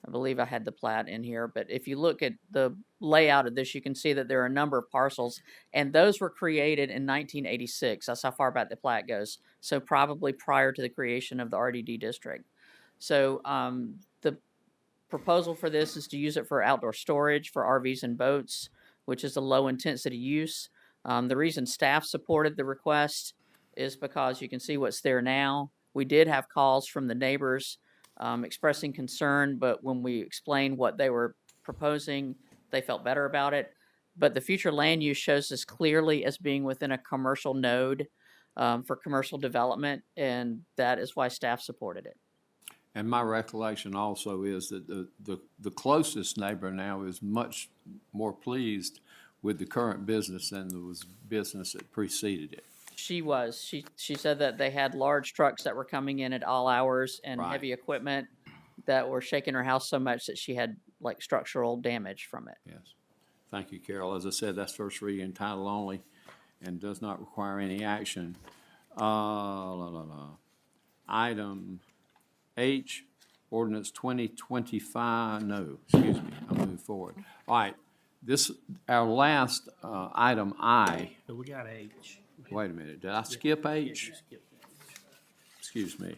I believe I had the plat in here, but if you look at the layout of this, you can see that there are a number of parcels, and those were created in 1986. That's how far back the plat goes. So probably prior to the creation of the RDD district. So the proposal for this is to use it for outdoor storage for RVs and boats, which is a low intensity use. The reason staff supported the request is because you can see what's there now. We did have calls from the neighbors expressing concern, but when we explained what they were proposing, they felt better about it. But the future land use shows this clearly as being within a commercial node for commercial development, and that is why staff supported it. And my recollection also is that the closest neighbor now is much more pleased with the current business than there was business that preceded it. She was. She said that they had large trucks that were coming in at all hours and Right. heavy equipment that were shaking her house so much that she had like structural damage from it. Yes. Thank you, Carol. As I said, that's first reading in title only and does not require any action. Item H, ordinance 2025, no, excuse me, I'll move forward. All right, our last item I. So we got H. Wait a minute, did I skip H? Excuse me.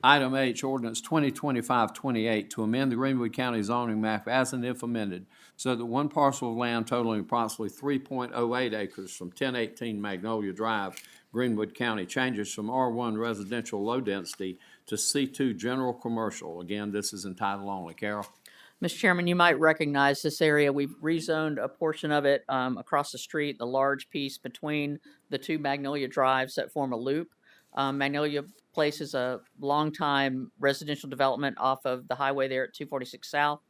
Item H, ordinance 2025-28 to amend the Greenwood County zoning map as and if amended, so that one parcel of land totaling approximately 3.08 acres from 1018 Magnolia Drive, Greenwood County, changes from R1 residential low density to C2 general commercial. Again, this is in title only. Carol? Mr. Chairman, you might recognize this area. We've rezoned a portion of it across the street, the large piece between the two Magnolia Drives that form a loop. Magnolia Place is a longtime residential development off of the highway there at 246 South.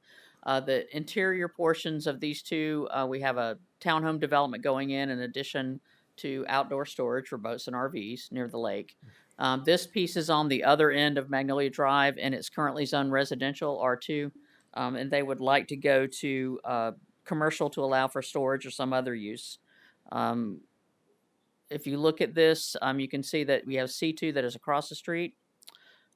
The interior portions of these two, we have a townhome development going in addition to outdoor storage for boats and RVs near the lake. This piece is on the other end of Magnolia Drive, and it's currently zoned residential R2. And they would like to go to commercial to allow for storage or some other use. If you look at this, you can see that we have C2 that is across the street.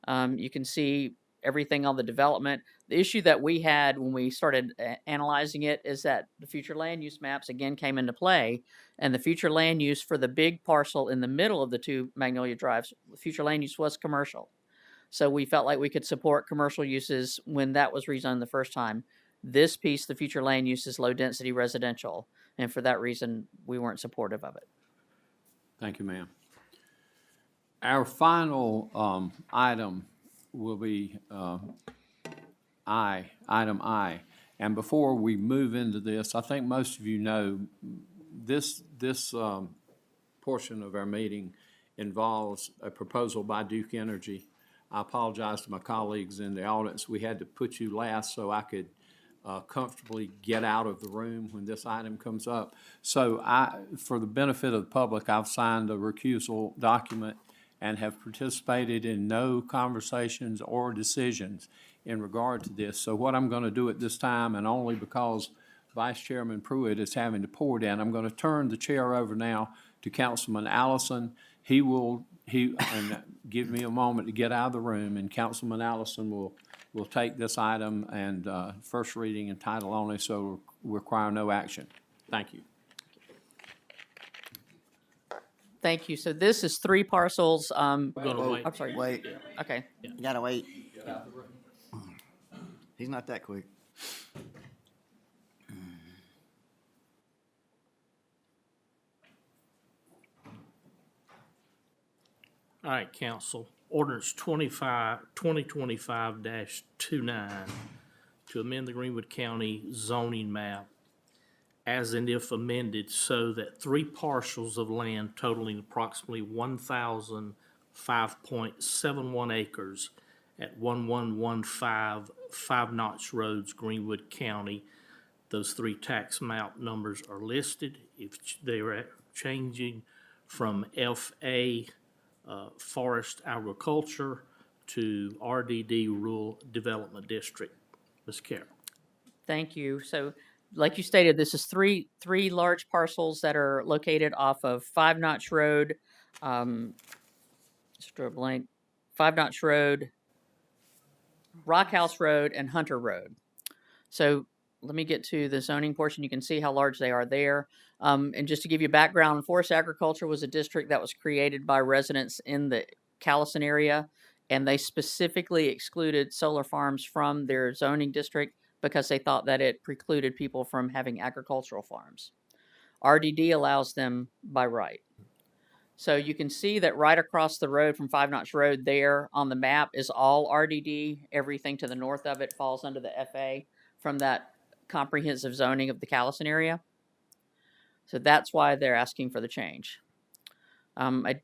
You can see everything on the development. The issue that we had when we started analyzing it is that the future land use maps again came into play, and the future land use for the big parcel in the middle of the two Magnolia Drives, the future land use was commercial. So we felt like we could support commercial uses when that was rezoned the first time. This piece, the future land use, is low density residential, and for that reason, we weren't supportive of it. Thank you, ma'am. Our final item will be item I. And before we move into this, I think most of you know this portion of our meeting involves a proposal by Duke Energy. I apologize to my colleagues in the audience. We had to put you last so I could comfortably get out of the room when this item comes up. So for the benefit of the public, I've signed a recusal document and have participated in no conversations or decisions in regard to this. So what I'm going to do at this time, and only because Vice Chairman Pruitt is having to pour down, I'm going to turn the chair over now to Councilman Allison. He and give me a moment to get out of the room, and Councilman Allison will take this item and first reading and title only, so require no action. Thank you. Thank you. So this is 3 parcels. We're gonna wait. I'm sorry. Wait, Okay. you gotta wait. He's not that quick. All right, council. Ordinance 2025-29 to amend the Greenwood County zoning map as and if amended so that 3 parcels of land totaling approximately 1,005.71 acres at 1115 Five Notch Roads, Greenwood County. Those 3 tax map numbers are listed. If they are changing from FA Forest Agriculture to RDD Rural Development District. Ms. Carroll. Thank you. So, like you stated, this is three large parcels that are located off of Five Notch Road, just drew a blank, Five Notch Road, Rock House Road, and Hunter Road. So let me get to the zoning portion. You can see how large they are there. And just to give you background, forest agriculture was a district that was created by residents in the Callison area, and they specifically excluded solar farms from their zoning district because they thought that it precluded people from having agricultural farms. RDD allows them by right. So you can see that right across the road from Five Notch Road there on the map is all RDD. Everything to the north of it falls under the FA from that comprehensive zoning of the Callison area. So that's why they're asking for the change. I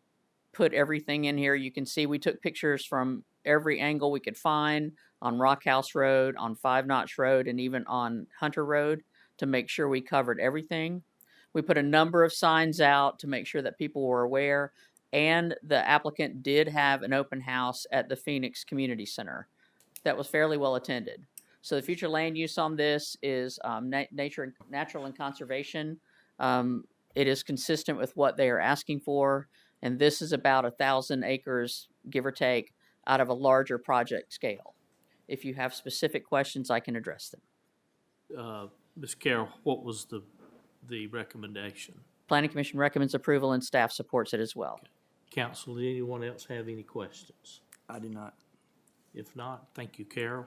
put everything in here. You can see we took pictures from every angle we could find on Rock House Road, on Five Notch Road, and even on Hunter Road to make sure we covered everything. We put a number of signs out to make sure that people were aware, and the applicant did have an open house at the Phoenix Community Center that was fairly well attended. So the future land use on this is natural and conservation. It is consistent with what they are asking for, and this is about 1,000 acres, give or take, out of a larger project scale. If you have specific questions, I can address them. Ms. Carroll, what was the the recommendation? Planning Commission recommends approval and staff supports it as well. Council, did anyone else have any questions? I do not. If not, thank you, Carol.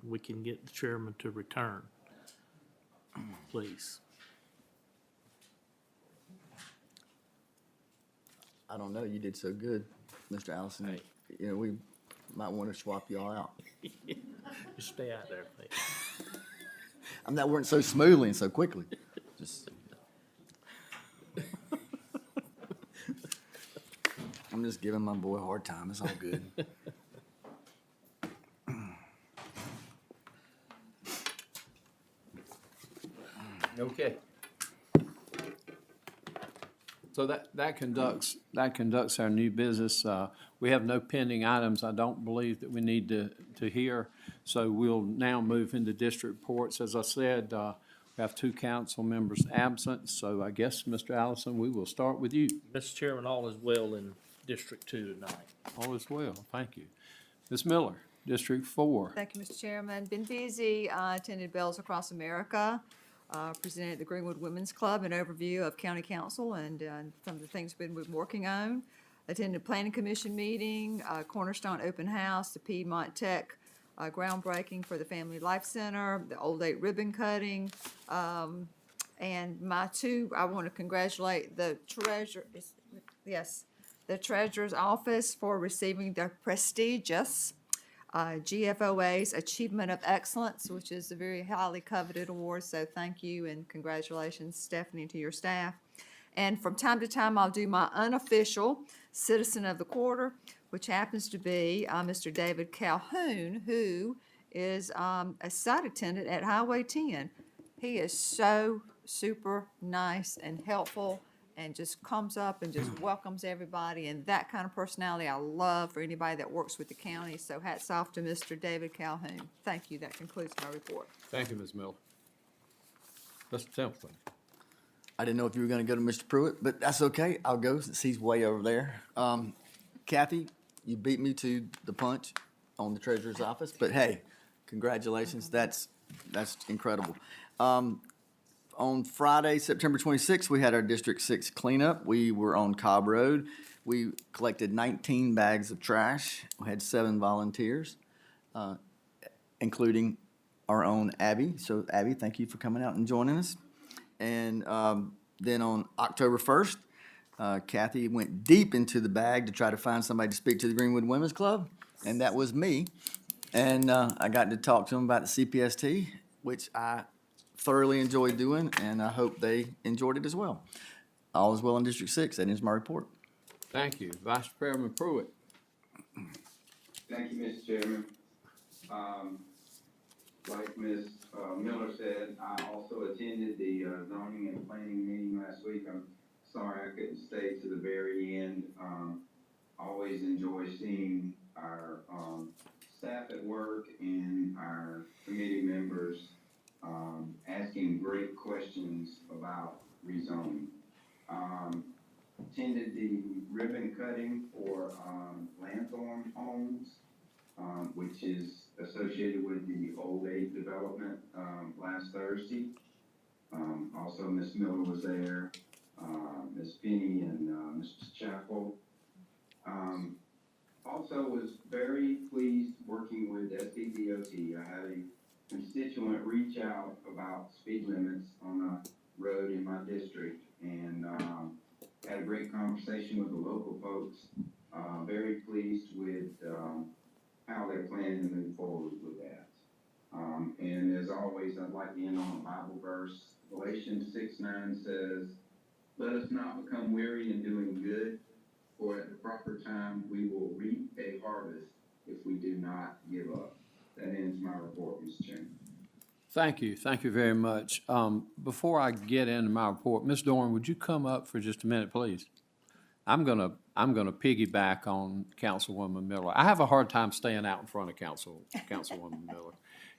We can get the chairman to return, please. I don't know, you did so good, Mr. Allison. Hey. You know, we might want to swap y'all out. Just stay out there, please. I'm not working so smoothly and so quickly. Just. I'm just giving my boy a hard time. It's all good. Okay. So that conducts our new business. We have no pending items, I don't believe, that we need to hear. So we'll now move into district reports. As I said, we have 2 council members absent, so I guess, Mr. Allison, we will start with you. Mr. Chairman, all is well in District 2 tonight. All is well, thank you. Ms. Miller, District 4. Thank you, Mr. Chairman. Been busy, attended Bells Across America, presented at the Greenwood Women's Club an overview of county council and some of the things we've been working on. Attended Planning Commission meeting, Cornerstone Open House, the Piedmont Tech groundbreaking for the Family Life Center, the Old Eight ribbon cutting. And my 2, I want to congratulate the the Treasurer's Office for receiving the prestigious GFOA's Achievement of Excellence, which is a very highly coveted award. So thank you and congratulations, Stephanie, and to your staff. And from time to time, I'll do my unofficial Citizen of the Quarter, which happens to be Mr. David Calhoun, who is a site attendant at Highway 10. He is so super nice and helpful and just comes up and just welcomes everybody. And that kind of personality I love for anybody that works with the county. So hats off to Mr. David Calhoun. Thank you. That concludes my report. Thank you, Ms. Miller. Mr. Templeton. I didn't know if you were going to go to Mr. Pruitt, but that's okay. I'll go since he's way over there. Kathy, you beat me to the punch on the treasurer's office, but hey, congratulations. That's incredible. On Friday, September 26th, we had our District 6 cleanup. We were on Cobb Road. We collected 19 bags of trash. We had 7 volunteers, including our own Abby. So Abby, thank you for coming out and joining us. And then on October 1st, Kathy went deep into the bag to try to find somebody to speak to the Greenwood Women's Club, and that was me. And I got to talk to them about the CPST, which I thoroughly enjoyed doing, and I hope they enjoyed it as well. All is well in District 6. That ends my report. Thank you. Vice Chairman Pruitt. Thank you, Mr. Chairman. Like Ms. Miller said, I also attended the zoning and planning meeting last week. I'm sorry I couldn't stay to the very end. Always enjoy seeing our staff at work and our committee members asking great questions about rezoning. Attended the ribbon cutting for Lanthorn Homes, which is associated with the Old Eight development last Thursday. Also, Ms. Miller was there, Ms. Penny and Mr. Chapel. Also was very pleased working with SDDOT. I had a constituent reach out about speed limits on a road in my district, and had a great conversation with the local folks. Very pleased with how they're planning to move forward with that. And as always, I'd like to end on a Bible verse. Galatians 6:9 says, "Let us not become weary in doing good, for at the proper time we will reap a harvest if we do not give up." That ends my report, Mr. Chairman. Thank you. Thank you very much. Before I get into my report, Ms. Dorn, would you come up for just a minute, please? I'm gonna piggyback on Councilwoman Miller. I have a hard time staying out in front of Councilwoman Miller,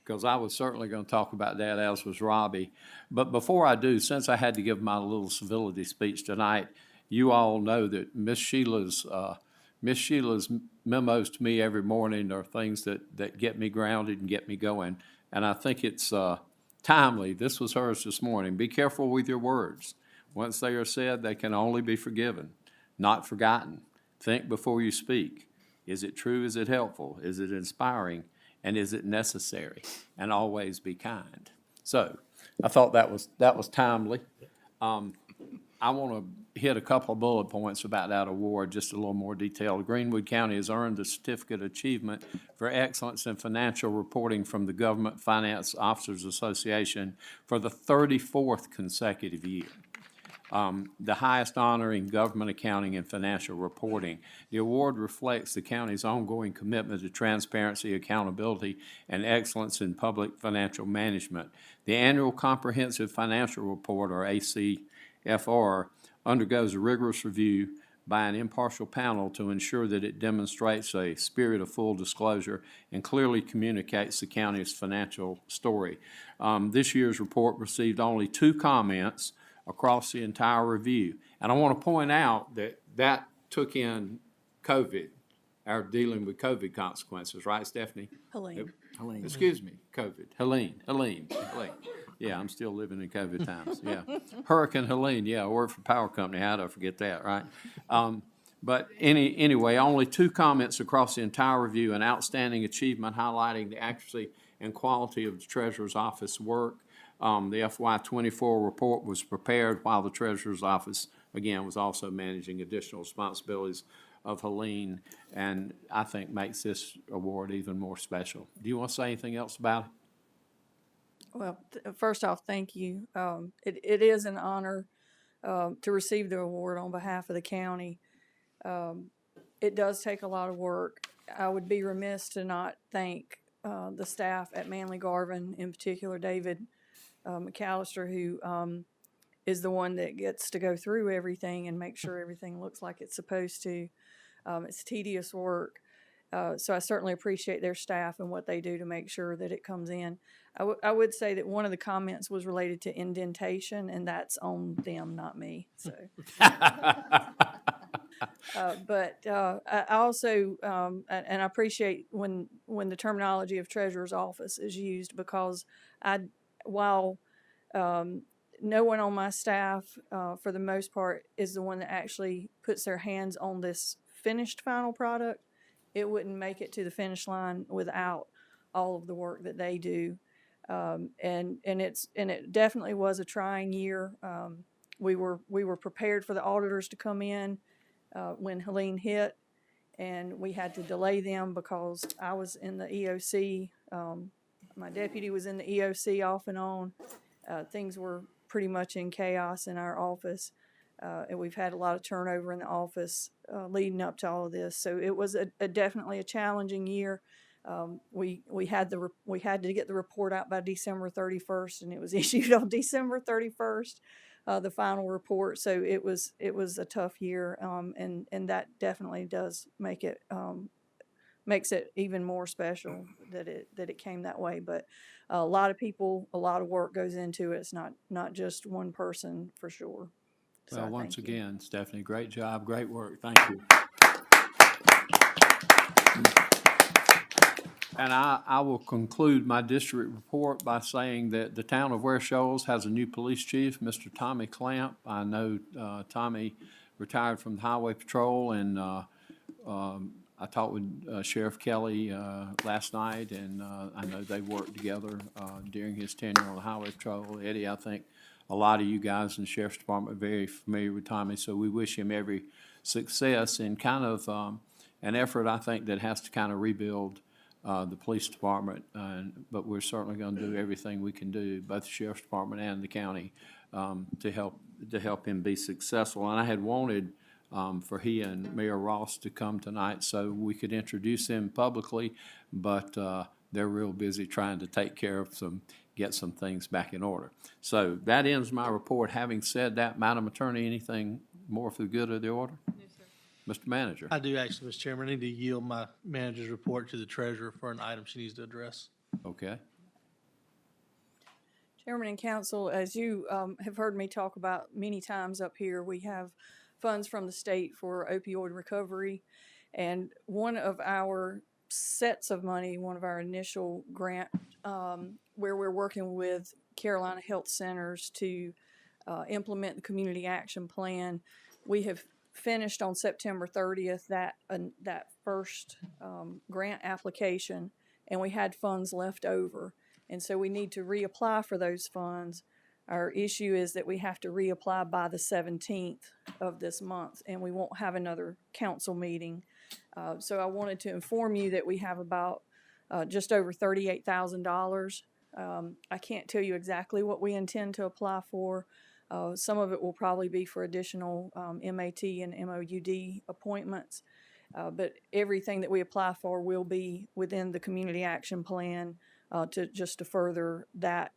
because I was certainly going to talk about that, as was Robbie. But before I do, since I had to give my little civility speech tonight, you all know that Miss Sheila's memos to me every morning are things that get me grounded and get me going. And I think it's Timely, this was hers this morning. Be careful with your words. Once they are said, they can only be forgiven, not forgotten. Think before you speak. Is it true? Is it helpful? Is it inspiring? And is it necessary? And always be kind. So I thought that was timely. I want to hit a couple of bullet points about that award, just a little more detail. Greenwood County has earned the Certificate of Achievement for Excellence in Financial Reporting from the Government Finance Officers Association for the 34th consecutive year. The highest honor in government accounting and financial reporting. The award reflects the county's ongoing commitment to transparency, accountability, and excellence in public financial management. The Annual Comprehensive Financial Report, or ACFR, undergoes a rigorous review by an impartial panel to ensure that it demonstrates a spirit of full disclosure and clearly communicates the county's financial story. This year's report received only 2 comments across the entire review. And I want to point out that took in COVID, our dealing with COVID consequences, right, Stephanie? Helene. Excuse me, COVID. Helene. Yeah, I'm still living in COVID times, yeah. Hurricane Helene, yeah, I work for power company, how did I forget that, right? But anyway, only 2 comments across the entire review, an outstanding achievement highlighting the accuracy and quality of the Treasurer's Office work. The FY24 report was prepared while the Treasurer's Office, again, was also managing additional responsibilities of Helene, and I think makes this award even more special. Do you want to say anything else about it? Well, first off, thank you. It is an honor to receive the award on behalf of the county. It does take a lot of work. I would be remiss to not thank the staff at Manley Garvin, in particular David McAllister, who is the one that gets to go through everything and make sure everything looks like it's supposed to. It's tedious work. So I certainly appreciate their staff and what they do to make sure that it comes in. I would say that one of the comments was related to indentation, and that's on them, not me. So, but I also and I appreciate when the terminology of Treasurer's Office is used, because while no one on my staff, for the most part, is the one that actually puts their hands on this finished final product, it wouldn't make it to the finish line without all of the work that they do. And it definitely was a trying year. We were prepared for the auditors to come in when Helene hit, and we had to delay them because I was in the EOC. My deputy was in the EOC off and on. Things were pretty much in chaos in our office. And we've had a lot of turnover in the office leading up to all of this. So it was definitely a challenging year. We had to get the report out by December 31st, and it was issued on December 31st, the final report. So it was a tough year, and that definitely does makes it even more special that it came that way. But a lot of people, a lot of work goes into it. It's not just one person, for sure. So Well, once thank you. again, Stephanie, great job, great work. Thank you. And I will conclude my district report by saying that the town of Ware Shoals has a new police chief, Mr. Tommy Clamp. I know Tommy retired from the Highway Patrol, and I talked with Sheriff Kelly last night, and I know they worked together during his tenure on the Highway Patrol. Eddie, I think a lot of you guys in the Sheriff's Department are very familiar with Tommy, so we wish him every success in kind of an effort, I think, that has to kind of rebuild the police department, but we're certainly going to do everything we can do, both the Sheriff's Department and the county, to help him be successful. And I had wanted for he and Mayor Ross to come tonight so we could introduce them publicly, but they're real busy trying to take care of get some things back in order. So that ends my report. Having said that, Madam Attorney, anything more for the good of the order? Yes, sir. Mr. Manager. I do actually, Mr. Chairman. I need to yield my manager's report to the treasurer for an item she needs to address. Okay. Chairman and Council, as you have heard me talk about many times up here, we have funds from the state for opioid recovery. And one of our sets of money, one of our initial grant, where we're working with Carolina Health Centers to implement the community action plan. We have finished on September 30th that first grant application, and we had funds left over. And so we need to reapply for those funds. Our issue is that we have to reapply by the 17th of this month, and we won't have another council meeting. So I wanted to inform you that we have about just over $38,000. I can't tell you exactly what we intend to apply for. Some of it will probably be for additional MAT and MOUD appointments. But everything that we apply for will be within the community action plan to further that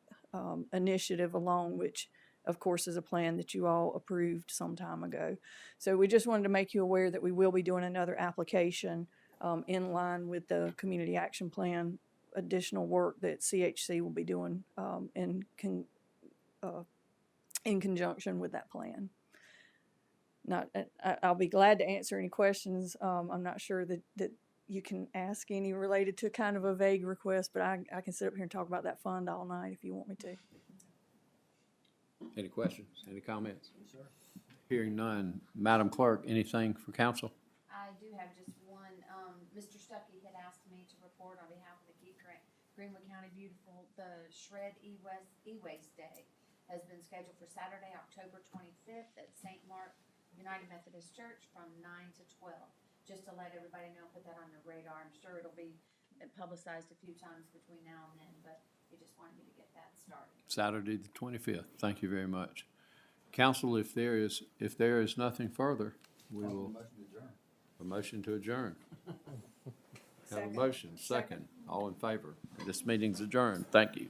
initiative along, which of course is a plan that you all approved some time ago. So we just wanted to make you aware that we will be doing another application in line with the community action plan, additional work that CHC will be doing in conjunction with that plan. I'll be glad to answer any questions. I'm not sure that you can ask any related to kind of a vague request, but I can sit up here and talk about that fund all night if you want me to. Any questions, any comments? Hearing none. Madam Clerk, anything for council? I do have just one. Mr. Stuckey had asked me to report on behalf of the Keep Greenwood County Beautiful. The Shred E-Waste Day has been scheduled for Saturday, October 25th at St. Mark United Methodist Church from 9 to 12. Just to let everybody know, put that on your radar. I'm sure it'll be publicized a few times between now and then, but we just wanted you to get that started. Saturday, the 25th. Thank you very much. Council, if there is nothing further, we will. A motion to adjourn. Have a motion, second. All in favor. This meeting's adjourned. Thank you.